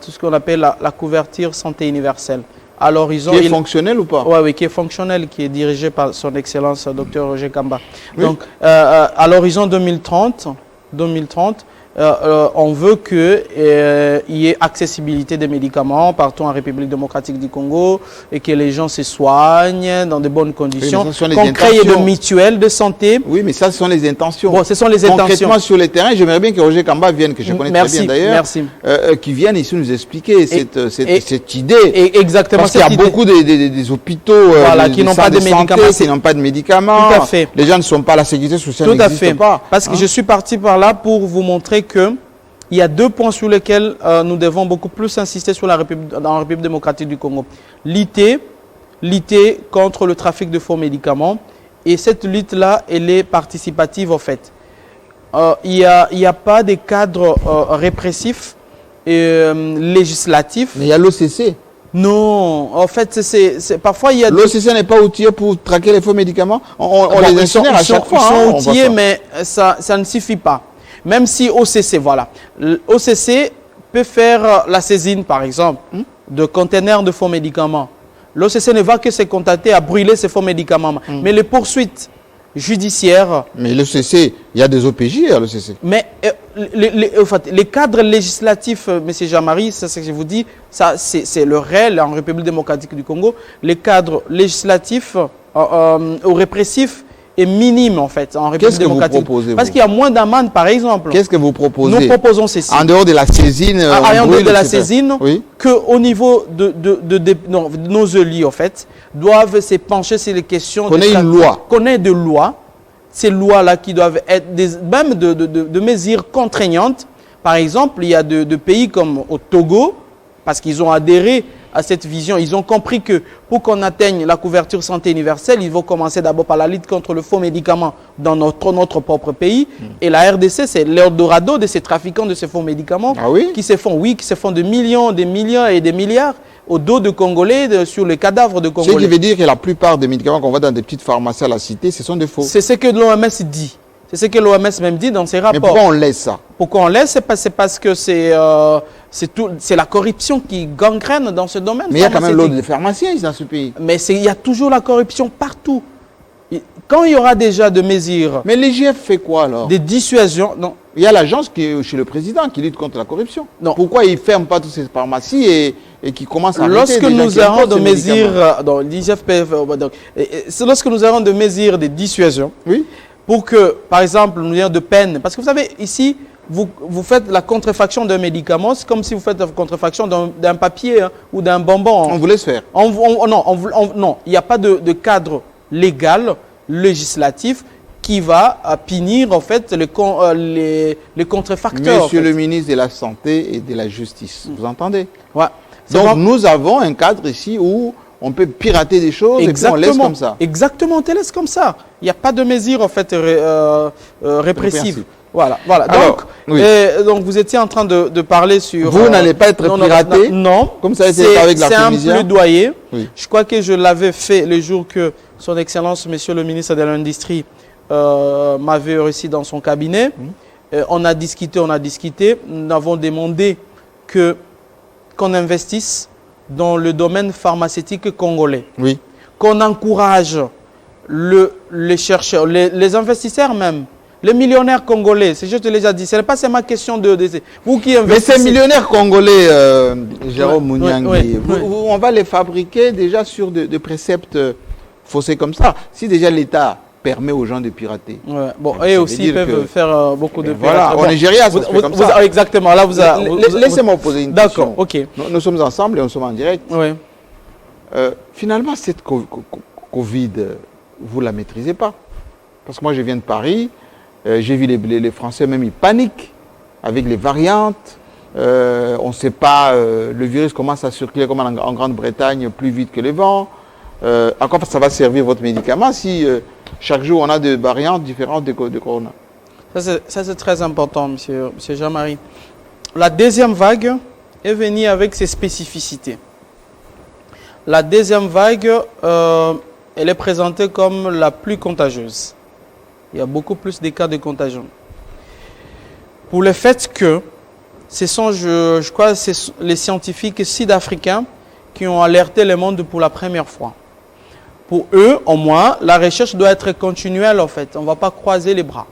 tout ce qu'on appelle la couverture santé universelle. À l'horizon, Qui est fonctionnel ou pas? Oui, qui est fonctionnel, qui est dirigé par son Excellence Dr Roger Kamba. Oui. Donc, à l'horizon 2030, on veut qu'il y ait accessibilité des médicaments partout en République démocratique du Congo et que les gens se soignent dans de bonnes conditions, qu'on crée de mutuelles de santé. Oui, mais ça, ce sont les intentions. Bon, ce sont les intentions. Concrètement, sur le terrain, j'aimerais bien que Roger Kamba vienne, que je connais très bien d'ailleurs, qui vienne ici nous expliquer cette idée. Et exactement. Parce qu'il y a beaucoup des hôpitaux qui n'ont pas de médicaments. Qui n'ont pas de médicaments. Tout à fait. Les gens ne sont pas, la sécurité sociale n'existe pas. Parce que je suis parti par là pour vous montrer que il y a 2 points sur lesquels nous devons beaucoup plus insister dans la République démocratique du Congo. Lutter contre le trafic de faux médicaments. Et cette lutte-là, elle est participative en fait. Il n'y a pas de cadre répressif et législatif. Mais il y a l'OCC. Non, en fait, parfois il y a... L'OCC n'est pas outillé pour traquer les faux médicaments. On les incinère à chaque fois. Ils sont outillés, mais ça ne suffit pas. Même si OCC, voilà. L'OCC peut faire la saisine, par exemple, de conteneurs de faux médicaments. L'OCC ne va que se contenter à brûler ces faux médicaments. Mais les poursuites judiciaires... Mais l'OCC, il y a des OPJ à l'OCC. Mais les cadres législatifs, M. Jean-Marie, c'est ce que je vous dis, c'est le réel en République démocratique du Congo. Les cadres législatifs ou répressifs est minime en fait en République démocratique. Qu'est-ce que vous proposez? Parce qu'il y a moins d'amendes par exemple. Qu'est-ce que vous proposez? Nous proposons ceci. En dehors de la saisine, en dehors de la saisine, oui, qu'au niveau de nos élus en fait, doivent se pencher sur les questions. Qu'on ait une loi. Qu'on ait de lois. Ces lois-là qui doivent être même de mesures contraignantes. Par exemple, il y a de pays comme au Togo, parce qu'ils ont adhéré à cette vision. Ils ont compris que pour qu'on atteigne la couverture santé universelle, il faut commencer d'abord par la lutte contre le faux médicament dans notre propre pays. Et la RDC, c'est l'Eldorado de ces trafiquants de ces faux médicaments qui se font de millions, des millions et des milliards au dos de Congolais, sur les cadavres de Congolais. Ce qui veut dire que la plupart des médicaments qu'on voit dans des petites pharmacies à la cité, ce sont des faux. C'est ce que l'OMS dit. C'est ce que l'OMS même dit dans ses rapports. Mais pourquoi on laisse ça? Pourquoi on laisse? C'est parce que c'est la corruption qui gangrène dans ce domaine. Mais il y a quand même l'ordre des pharmaciens dans ce pays. Mais il y a toujours la corruption partout. Quand il y aura déjà des mesures... Mais l'IGF fait quoi alors? Des dissuasions, non. Il y a l'agence qui est chez le président qui lutte contre la corruption. Non. Pourquoi ils ne ferment pas toutes ces pharmacies et qui commencent à arrêter lorsque nous aurons des mesures... Lorsque nous aurons des mesures de dissuasion, oui, pour que, par exemple, nous ayons de peine... Parce que vous savez, ici... Vous faites la contrefaction d'un médicament, c'est comme si vous faites la contrefaction d'un papier ou d'un bonbon. On vous laisse faire. Non, il n'y a pas de cadre légal, législatif, qui va punir en fait les contrefacteurs. Monsieur le ministre de la Santé et de la Justice, vous entendez? Ouais. Donc nous avons un cadre ici où on peut pirater des choses et puis on laisse comme ça. Exactement, on te laisse comme ça. Il n'y a pas de mesure en fait répressive. Voilà. Alors, donc, vous étiez en train de parler sur... Vous n'allez pas être piraté? Non. Comme ça a été avec la Tunisie. C'est un plaidoyer. Oui. Je crois que je l'avais fait le jour que son Excellence, Monsieur le ministre de l'Industrie, m'avait reçu dans son cabinet. On a discuté. Nous avons demandé qu'on investisse dans le domaine pharmaceutique congolais. Oui. Qu'on encourage les chercheurs, les investisseurs même. Les millionnaires congolais, je te l'ai déjà dit, ce n'est pas seulement question de vous qui investissez. Mais ces millionnaires congolais, Jérôme Mouniangui, on va les fabriquer déjà sur des préceptes faussés comme ça. Si déjà l'État permet aux gens de pirater. Ouais. Bon, et aussi ils peuvent faire beaucoup de piraterie. Voilà, au Nigeria, ça se fait comme ça. Exactement, là laissez-moi poser une question. D'accord, ok. Nous sommes ensemble et nous sommes en direct. Oui. Finalement, cette Covid, vous ne la maîtrisez pas. Parce que moi, je viens de Paris. J'ai vu les Français même, ils paniquent avec les variantes. On ne sait pas, le virus commence à circuler comme en Grande-Bretagne plus vite que le vent. À quoi ça va servir votre médicament si chaque jour on a des variantes différentes de Corona? Ça c'est très important, monsieur Jean-Marie. La deuxième vague est venue avec ses spécificités. La deuxième vague, elle est présentée comme la plus contagieuse. Il y a beaucoup plus de cas de contagion. Pour le fait que ce sont, je crois, les scientifiques sud-africains qui ont alerté le monde pour la première fois. Pour eux, au moins, la recherche doit être continuelle, en fait. On ne va pas croiser les bras.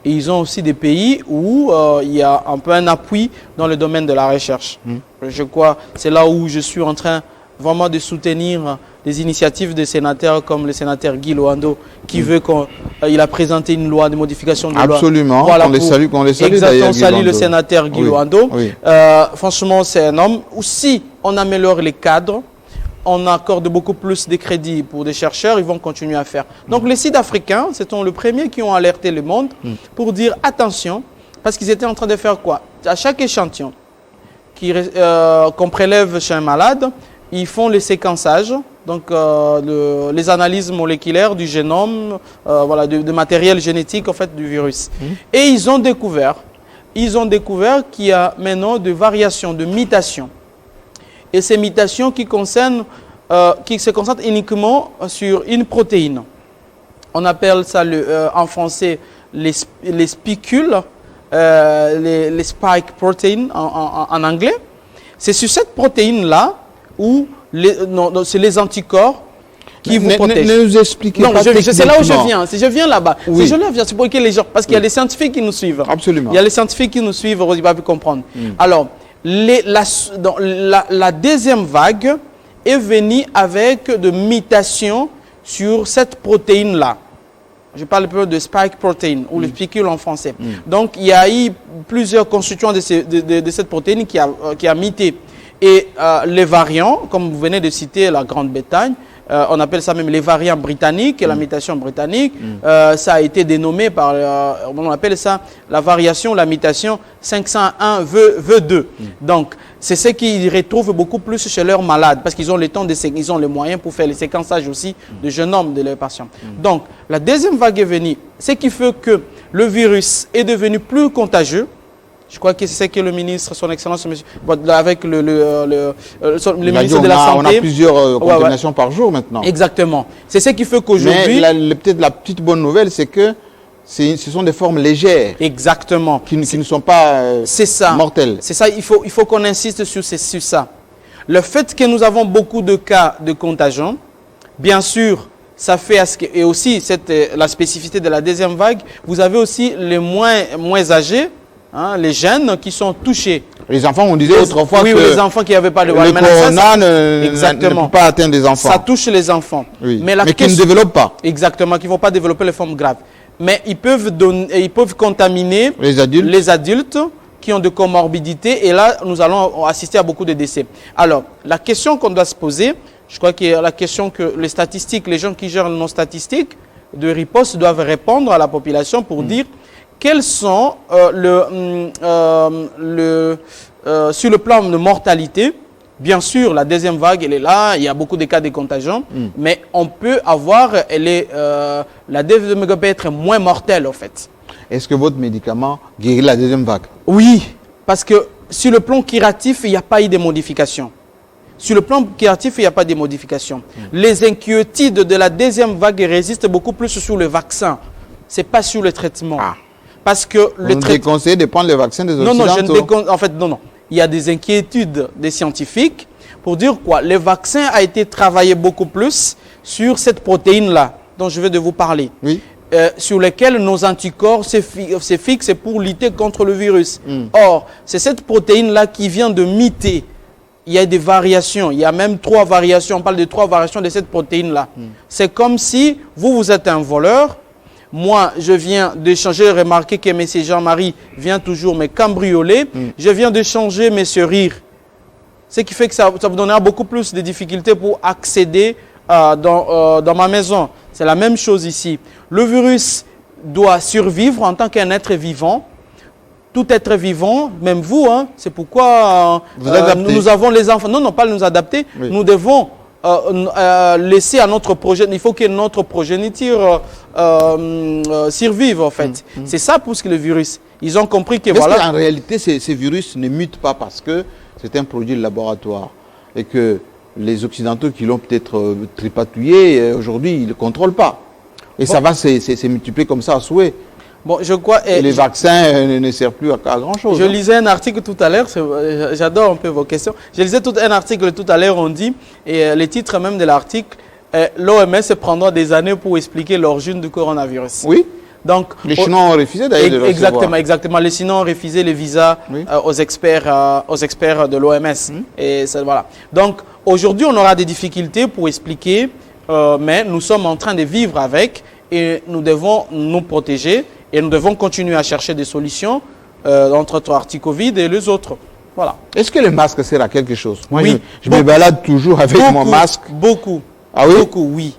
Et ils ont aussi des pays où il y a un peu un appui dans le domaine de la recherche. Je crois, c'est là où je suis en train vraiment de soutenir des initiatives de sénateurs comme le sénateur Guy Loando qui veut qu'il a présenté une loi de modification de loi. Absolument, voilà, qu'on les salue exactement, on salue le sénateur Guy Loando. Oui. Franchement, c'est un homme. Aussi, on améliore les cadres, on accorde beaucoup plus de crédits pour des chercheurs, ils vont continuer à faire. Donc les Sud-Africains, c'était le premier qui ont alerté le monde pour dire attention, parce qu'ils étaient en train de faire quoi? À chaque échantillon qu'on prélève chez un malade, ils font les séquençages, donc les analyses moléculaires du génome, voilà, de matériel génétique en fait, du virus. Et ils ont découvert qu'il y a maintenant des variations, de mutations. Et ces mutations qui se concentrent uniquement sur une protéine. On appelle ça en français les spicules, les spike proteins en anglais. C'est sur cette protéine-là où c'est les anticorps qui vous protègent. Ne nous expliquez pas c'est là où je viens. Si je viens là-bas, oui. c'est pour que les gens, parce qu'il y a des scientifiques qui nous suivent. Absolument. Il y a les scientifiques qui nous suivent, on va plus comprendre. Alors, la deuxième vague est venue avec de mutations sur cette protéine-là. Je parle un peu de spike protein ou le spicule en français. Donc, il y a eu plusieurs constituants de cette protéine qui a muté. Et les variants, comme vous venez de citer la Grande-Bretagne, on appelle ça même les variants britanniques et la mutation britannique. Ça a été dénommé par, on appelle ça la variation, la mutation 501 V2. Donc, c'est ce qu'ils retrouvent beaucoup plus chez leurs malades parce qu'ils ont le temps, ils ont les moyens pour faire les séquençages aussi de génome de leurs patients. Donc, la deuxième vague est venue, ce qui fait que le virus est devenu plus contagieux. Je crois que c'est ce que le ministre, son excellence, avec le ministre de la Santé. On a plusieurs contaminations par jour maintenant. Exactement. C'est ce qui fait qu'aujourd'hui. Mais peut-être la petite bonne nouvelle, c'est que ce sont des formes légères. Exactement. Qui ne sont pas mortelles. C'est ça, il faut qu'on insiste sur ça. Le fait que nous avons beaucoup de cas de contagion, bien sûr, ça fait, et aussi la spécificité de la deuxième vague, vous avez aussi les moins âgés. Les jeunes qui sont touchés. Les enfants, on disait autrefois que les enfants qui n'avaient pas de le corona ne peut pas atteindre les enfants. Ça touche les enfants. Oui. Mais qui ne développent pas. Exactement, qui ne vont pas développer les formes graves. Mais ils peuvent contaminer les adultes qui ont des comorbidités. Et là, nous allons assister à beaucoup de décès. Alors, la question qu'on doit se poser, je crois qu'il y a la question que les statistiques, les gens qui gèrent nos statistiques de riposte doivent répondre à la population pour dire quels sont, sur le plan de mortalité, bien sûr, la deuxième vague, elle est là, il y a beaucoup de cas de contagion, mais on peut avoir, la deuxième vague peut être moins mortelle, en fait. Est-ce que votre médicament guérit la deuxième vague? Oui, parce que sur le plan curatif, il n'y a pas eu de modification. Sur le plan curatif, il n'y a pas de modification. Les inquiétudes de la deuxième vague résistent beaucoup plus sur le vaccin. Ce n'est pas sur le traitement. Parce que le déconseille de prendre le vaccin des Occidentaux. En fait, non. Il y a des inquiétudes des scientifiques pour dire quoi? Le vaccin a été travaillé beaucoup plus sur cette protéine-là dont je vais de vous parler. Oui. Sur lesquelles nos anticorps se fixent pour lutter contre le virus. Or, c'est cette protéine-là qui vient de muter. Il y a des variations. Il y a même 3 variations. On parle de 3 variations de cette protéine-là. C'est comme si vous êtes un voleur. Moi, je viens de changer, remarquez que M. Jean-Marie vient toujours me cambrioler. Je viens de changer mes serrures. Ce qui fait que ça vous donnera beaucoup plus de difficultés pour accéder dans ma maison. C'est la même chose ici. Le virus doit survivre en tant qu'un être vivant. Tout être vivant, même vous, c'est pourquoi nous avons les enfants. Non, pas nous adapter. Oui. Nous devons laisser à notre progéniture. Il faut que notre progéniture survive, en fait. C'est ça pour ce que le virus. Ils ont compris que voilà. En réalité, ces virus ne mutent pas parce que c'est un produit de laboratoire et que les Occidentaux qui l'ont peut-être tripatouillé, aujourd'hui, ils ne le contrôlent pas. Et ça va se multiplier comme ça à souhait. Bon, je crois... Et les vaccins ne servent plus à grand-chose. Je lisais un article tout à l'heure, j'adore un peu vos questions. Je lisais un article tout à l'heure, on dit, et le titre même de l'article, l'OMS prendra des années pour expliquer l'origine du coronavirus. Oui. Donc, les Chinois ont refusé d'ailleurs de le recevoir. Exactement. Les Chinois ont refusé les visas aux experts de l'OMS. Et ça, voilà. Donc, aujourd'hui, on aura des difficultés pour expliquer, mais nous sommes en train de vivre avec et nous devons nous protéger. Et nous devons continuer à chercher des solutions entre Articovid et les autres. Voilà. Est-ce que le masque sert à quelque chose? Moi, oui. je me balade toujours avec mon masque. Beaucoup. Ah oui? Beaucoup, oui.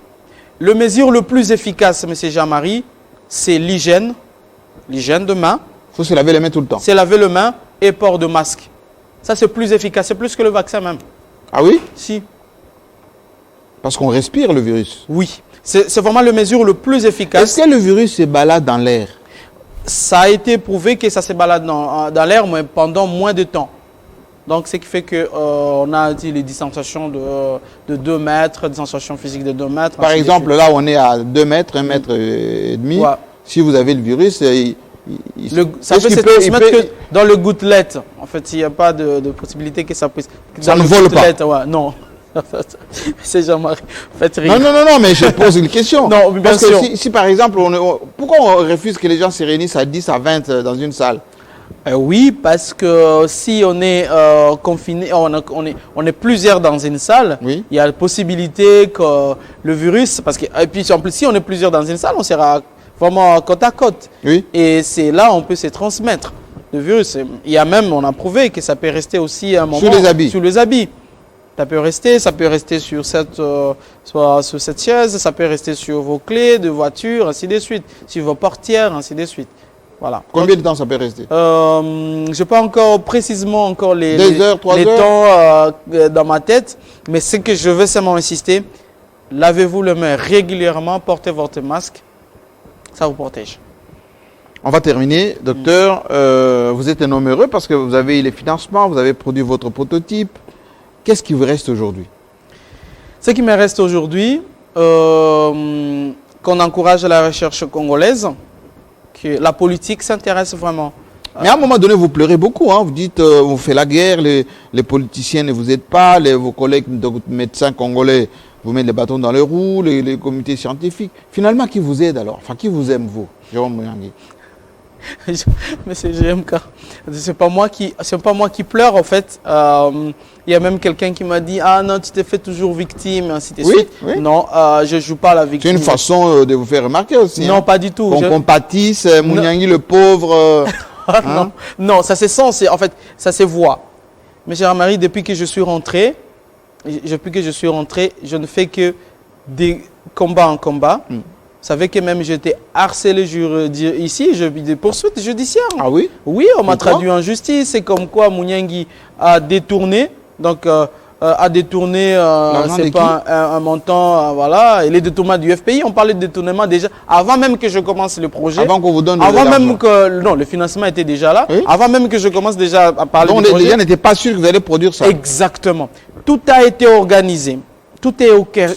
Le mesure le plus efficace, M. Jean-Marie, c'est l'hygiène. L'hygiène de main. Il faut se laver les mains tout le temps. C'est laver les mains et port de masque. Ça, c'est plus efficace. C'est plus que le vaccin même. Ah oui? Si. Parce qu'on respire le virus. Oui. C'est vraiment le mesure le plus efficace. Est-ce que le virus se balade dans l'air? Ça a été prouvé que ça se balade dans l'air, mais pendant moins de temps. Donc, ce qui fait qu'on a dit les distanciations de 2 mètres, distanciation physique de 2 mètres. Par exemple, là, on est à 2 mètres, 1 mètre et demi. Ouais. Si vous avez le virus, ça peut se transmettre que dans le gouttelette. En fait, il n'y a pas de possibilité que ça puisse... Ça ne vole pas. Ouais, non. C'est Jean-Marie. Non, mais je pose une question. Non, bien parce sûr. que si par exemple, pourquoi on refuse que les gens se réunissent à 10, à 20 dans une salle? Oui, parce que si on est confiné, on est plusieurs dans une salle, il y a la possibilité que le virus, et puis en plus, si on est plusieurs dans une salle, on sera vraiment côte à côte. Oui. Et c'est là où on peut se transmettre le virus. Il y a même, on a prouvé que ça peut rester aussi un moment sous les habits. Ça peut rester sur cette chaise, ça peut rester sur vos clés de voiture, ainsi de suite, sur vos portières, ainsi de suite. Voilà. Combien de temps ça peut rester? Je n'ai pas encore précisément les 2 heures, 3 heures temps dans ma tête, mais ce que je veux seulement insister, lavez-vous les mains régulièrement, portez votre masque, ça vous protège. On va terminer. Docteur, vous êtes un homme heureux parce que vous avez eu les financements, vous avez produit votre prototype. Qu'est-ce qui vous reste aujourd'hui? Ce qui me reste aujourd'hui, qu'on encourage la recherche congolaise, que la politique s'intéresse vraiment. Mais à un moment donné, vous pleurez beaucoup. Hein? Vous dites, on fait la guerre, les politiciens ne vous aident pas, vos collègues médecins congolais vous mettent les bâtons dans les roues, les comités scientifiques. Finalement, qui vous aide alors? Enfin, qui vous aime, vous, Jérôme Mouyangui? Monsieur GMK, c'est pas moi qui pleure en fait. Il y a même quelqu'un qui m'a dit ah non, tu te fais toujours victime, ainsi de suite. Oui. Non, je joue pas la victime. C'est une façon de vous faire remarquer aussi. Non, pas du tout. Qu'on compatisse, Mouniangui le pauvre. Hein? Non, ça se sent, en fait, ça se voit. Mais cher Marie, depuis que je suis rentré, je ne fais que des combats en combat. Vous savez que même j'étais harcelé ici, je vis des poursuites judiciaires. Ah oui? Oui, on m'a traduit en justice. C'est comme quoi Mouniangui a détourné, c'est pas un montant, voilà. Et les détournements du FPI, on parlait de détournement déjà avant même que je commence le projet. Avant qu'on vous donne avant même que, non, le financement était déjà là. Oui? Avant même que je commence déjà à parler du projet. Les gens n'étaient pas sûrs que vous allez produire ça. Exactement. Tout a été organisé, tout est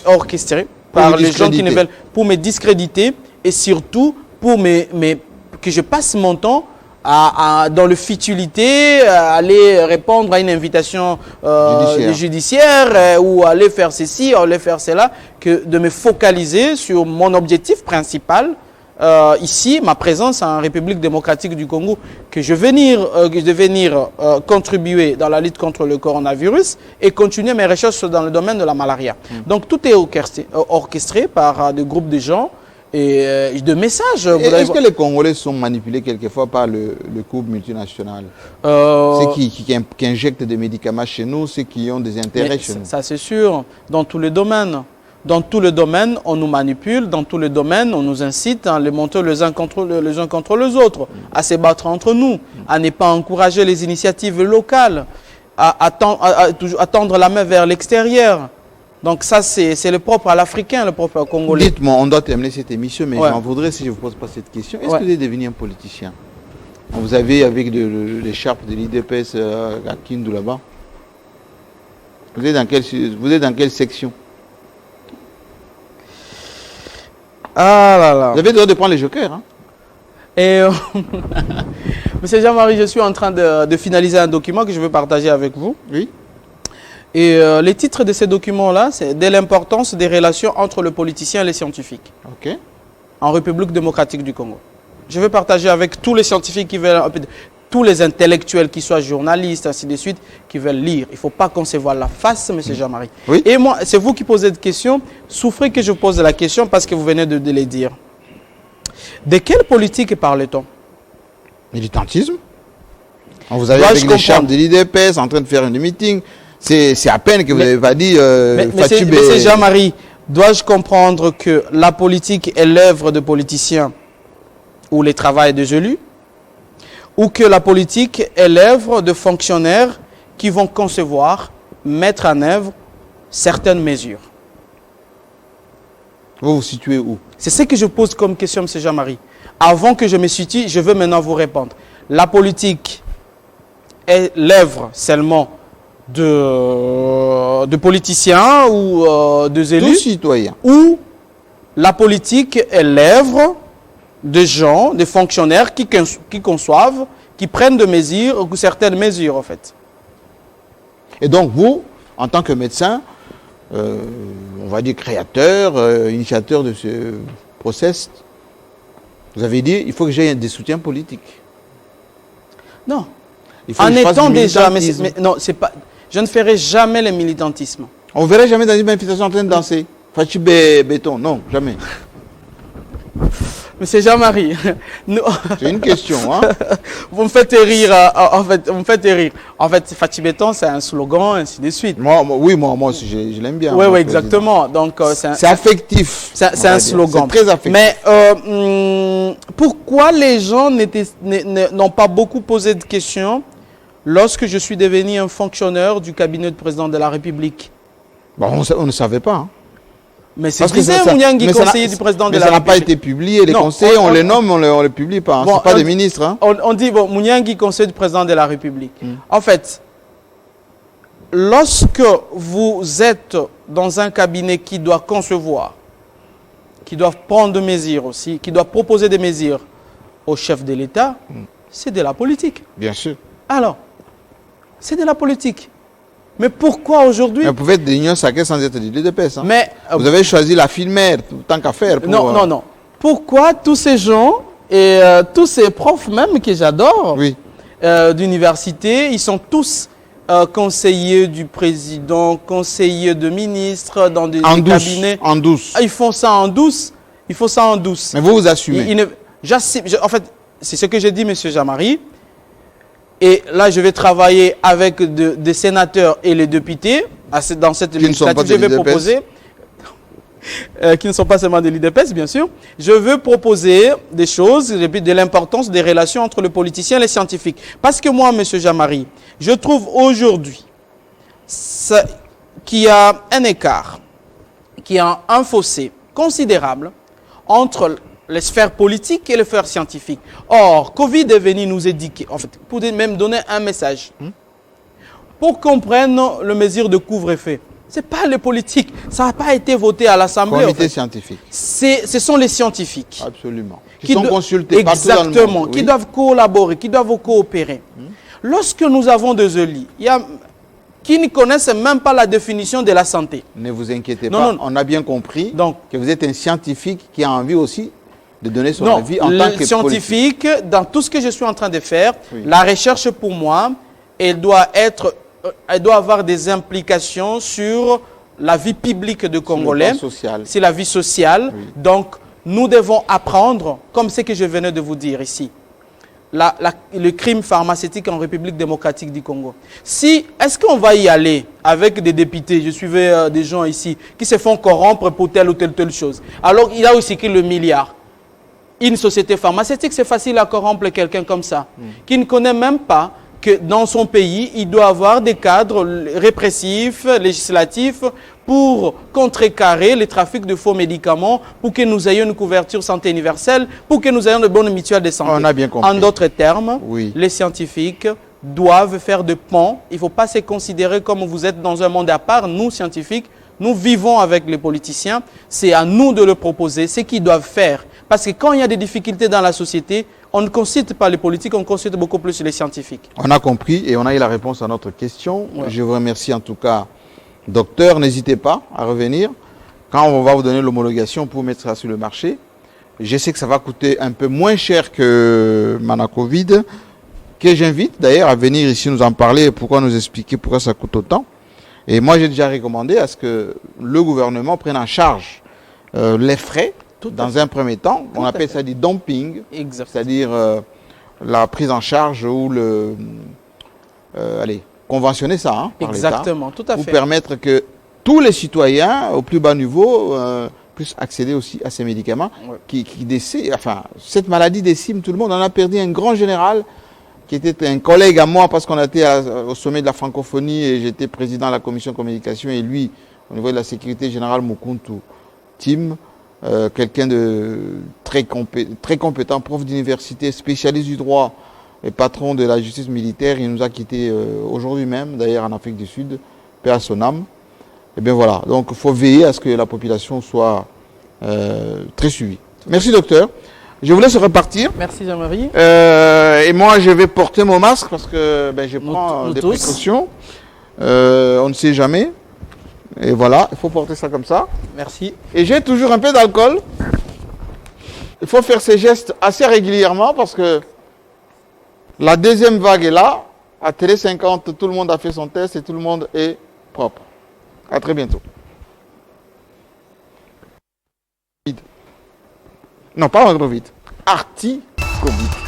orchestré par les gens qui ne veulent, pour me discréditer et surtout pour que je passe mon temps dans le futilité, aller répondre à une invitation judiciaire ou aller faire ceci, aller faire cela, que de me focaliser sur mon objectif principal. Ici, ma présence en République démocratique du Congo, que je vais venir contribuer dans la lutte contre le coronavirus et continuer mes recherches dans le domaine de la malaria. Donc tout est orchestré par des groupes de gens et de messages. Est-ce que les Congolais sont manipulés quelquefois par le groupe multinational? Ceux qui injectent des médicaments chez nous, ceux qui ont des intérêts chez nous? Ça c'est sûr, dans tous les domaines. Dans tous les domaines, on nous manipule. Dans tous les domaines, on nous incite à les monter les uns contre les autres, à se battre entre nous, à ne pas encourager les initiatives locales, à tendre la main vers l'extérieur. Donc ça, c'est le propre à l'Africain, le propre à Congolais. Dites-moi, on doit terminer cette émission, mais j'en voudrais, si je ne vous pose pas cette question, est-ce que vous êtes devenu un politicien? Vous avez, avec l'écharpe de l'IDPS à Kindu là-bas, vous êtes dans quelle section? Ah là là. Vous avez le droit de prendre les jokers. Hein? Et Monsieur Jean-Marie, je suis en train de finaliser un document que je veux partager avec vous. Oui. Et les titres de ces documents-là, c'est de l'importance des relations entre le politicien et les scientifiques OK. en République démocratique du Congo. Je veux partager avec tous les scientifiques qui veulent, tous les intellectuels, qui soient journalistes, ainsi de suite, qui veulent lire. Il ne faut pas concevoir la face, M. Jean-Marie. Oui. Et moi, c'est vous qui posez des questions. Souffrez que je pose la question parce que vous venez de les dire. De quelle politique parle-t-on? Militantisme. Vous avez Dois-je avec les chambres comprendre? de l'IDPS en train de faire un meeting. C'est à peine que vous n'avez pas dit M. Jean-Marie, dois-je comprendre que la politique est l'œuvre de politiciens ou le travail des élus, ou que la politique est l'œuvre de fonctionnaires qui vont concevoir, mettre en œuvre certaines mesures? Vous vous situez où? C'est ce que je pose comme question, M. Jean-Marie. Avant que je me situe, je veux maintenant vous répondre. La politique est l'œuvre seulement de politiciens ou de Tout élus, citoyen. ou la politique est l'œuvre de gens, de fonctionnaires qui conçoivent, qui prennent de mesures, ou certaines mesures en fait. Et donc vous, en tant que médecin, on va dire créateur, initiateur de ce process, vous avez dit il faut que j'aie des soutiens politiques. Non. Il faut En que je fasse étant du déjà, militantisme. non, c'est pas. Je ne ferai jamais le militantisme. On ne verrait jamais dans une manifestation en train de danser. Fachi béton, non, jamais. Monsieur Jean-Marie, C'est une question, hein. vous me faites rire. En fait, vous me faites rire. En fait, Fatih Béton, c'est un slogan, ainsi de suite. Moi aussi, je l'aime bien. Oui, moi, exactement. Donc, C'est affectif. C'est un slogan. C'est très affectif. Mais pourquoi les gens n'ont pas beaucoup posé de questions lorsque je suis devenu un fonctionnaire du cabinet du président de la République? Bon, on ne savait pas. Hein. Mais c'est Parce que Gisèle Mouniangui, conseiller du président de la République. Mais ça n'a pas République. été publié. Les Non, conseillers, on les nomme, on ne les publie pas. Hein. Bon, Ce pas des ministres. Hein. On dit, bon, Mouniangui, conseiller du président de la République. En fait, lorsque vous êtes dans un cabinet qui doit concevoir, qui doit prendre des mesures aussi, qui doit proposer des mesures au chef de l'État, c'est de la politique. Bien sûr. Alors, c'est de la politique. Mais pourquoi aujourd'hui? Mais vous pouvez être de l'Union sacrée sans être de l'IDPS. Hein. Mais, Vous avez choisi la filmère, tant qu'à faire. Pour, non. Pourquoi tous ces gens et tous ces profs même que j'adore Oui. d'université, ils sont tous conseillers du président, conseillers de ministres dans des cabinets. En douce. Ah, ils font ça en douce. Ils font ça en douce. Mais vous assumez. En fait, c'est ce que j'ai dit, M. Jean-Marie. Et là, je vais travailler avec des sénateurs et les députés dans cette législative. Je vais proposer, qui ne sont pas seulement de l'IDPS, bien sûr. Je veux proposer des choses, de l'importance des relations entre le politicien et les scientifiques. Parce que moi, M. Jean-Marie, je trouve aujourd'hui qu'il y a un écart, qu'il y a un fossé considérable entre les sphères politiques et les sphères scientifiques. Or, Covid est venu nous éduquer, en fait, pour même donner un message. Pour qu'on prenne les mesures de couvre-feu. Ce n'est pas les politiques. Ça n'a pas été voté à l'Assemblée. Comité scientifique. Ce sont les scientifiques. Absolument. Qui sont consultés partout dans le monde. Exactement. Qui doivent collaborer, qui doivent coopérer. Lorsque nous avons des élus, qui ne connaissent même pas la définition de la santé. Ne vous inquiétez pas, on a bien compris que vous êtes un scientifique qui a envie aussi de donner son avis en tant que scientifique, dans tout ce que je suis en train de faire, la recherche pour moi, elle doit avoir des implications sur la vie publique de Congolais, c'est la vie sociale. Oui. Donc, nous devons apprendre, comme ce que je venais de vous dire ici, le crime pharmaceutique en République démocratique du Congo. Est-ce qu'on va y aller avec des députés? Je suivais des gens ici qui se font corrompre pour telle ou telle chose. Alors, il a aussi écrit le milliard. Une société pharmaceutique, c'est facile à corrompre quelqu'un comme ça, qui ne connaît même pas que dans son pays, il doit avoir des cadres répressifs, législatifs, pour contrecarrer le trafic de faux médicaments, pour que nous ayons une couverture santé universelle, pour que nous ayons de bonnes mutuelles de santé. On a bien compris. En d'autres termes, les scientifiques doivent faire de ponts. Il ne faut pas se considérer comme vous êtes dans un monde à part. Nous, scientifiques, nous vivons avec les politiciens. C'est à nous de le proposer, ce qu'ils doivent faire. Parce que quand il y a des difficultés dans la société, On ne consulte pas les politiques, on consulte beaucoup plus les scientifiques. On a compris et on a eu la réponse à notre question. Ouais. Je vous remercie en tout cas. Docteur, n'hésitez pas à revenir. Quand on va vous donner l'homologation pour mettre ça sur le marché, je sais que ça va coûter un peu moins cher que Manacovid, que j'invite d'ailleurs à venir ici nous en parler, pourquoi nous expliquer pourquoi ça coûte autant. Et moi, j'ai déjà recommandé à ce que le gouvernement prenne en charge les frais dans un premier temps. On appelle ça du dumping, c'est-à-dire la prise en charge ou conventionner ça par l'État. Exactement, tout à fait. Pour permettre que tous les citoyens au plus bas niveau puissent accéder aussi à ces médicaments qui déciment. Enfin, cette maladie décime tout le monde. On a perdu un grand général qui était un collègue à moi parce qu'on était au sommet de la francophonie et j'étais président de la commission communication et lui, au niveau de la sécurité générale, Mukuntu Tim, quelqu'un de très compétent, prof d'université, spécialiste du droit et patron de la justice militaire. Il nous a quittés aujourd'hui même, d'ailleurs en Afrique du Sud, paix à son âme. Et bien voilà, donc il faut veiller à ce que la population soit très suivie. Merci docteur. Je vous laisse repartir. Merci Jean-Marie. Et moi je vais porter mon masque parce que je prends des précautions. On ne sait jamais. Et voilà, il faut porter ça comme ça. Merci. Et j'ai toujours un peu d'alcool. Il faut faire ces gestes assez régulièrement parce que la deuxième vague est là. À Télé 50, tout le monde a fait son test et tout le monde est propre. À très bientôt. Non, pas Covid. Arti-Covid.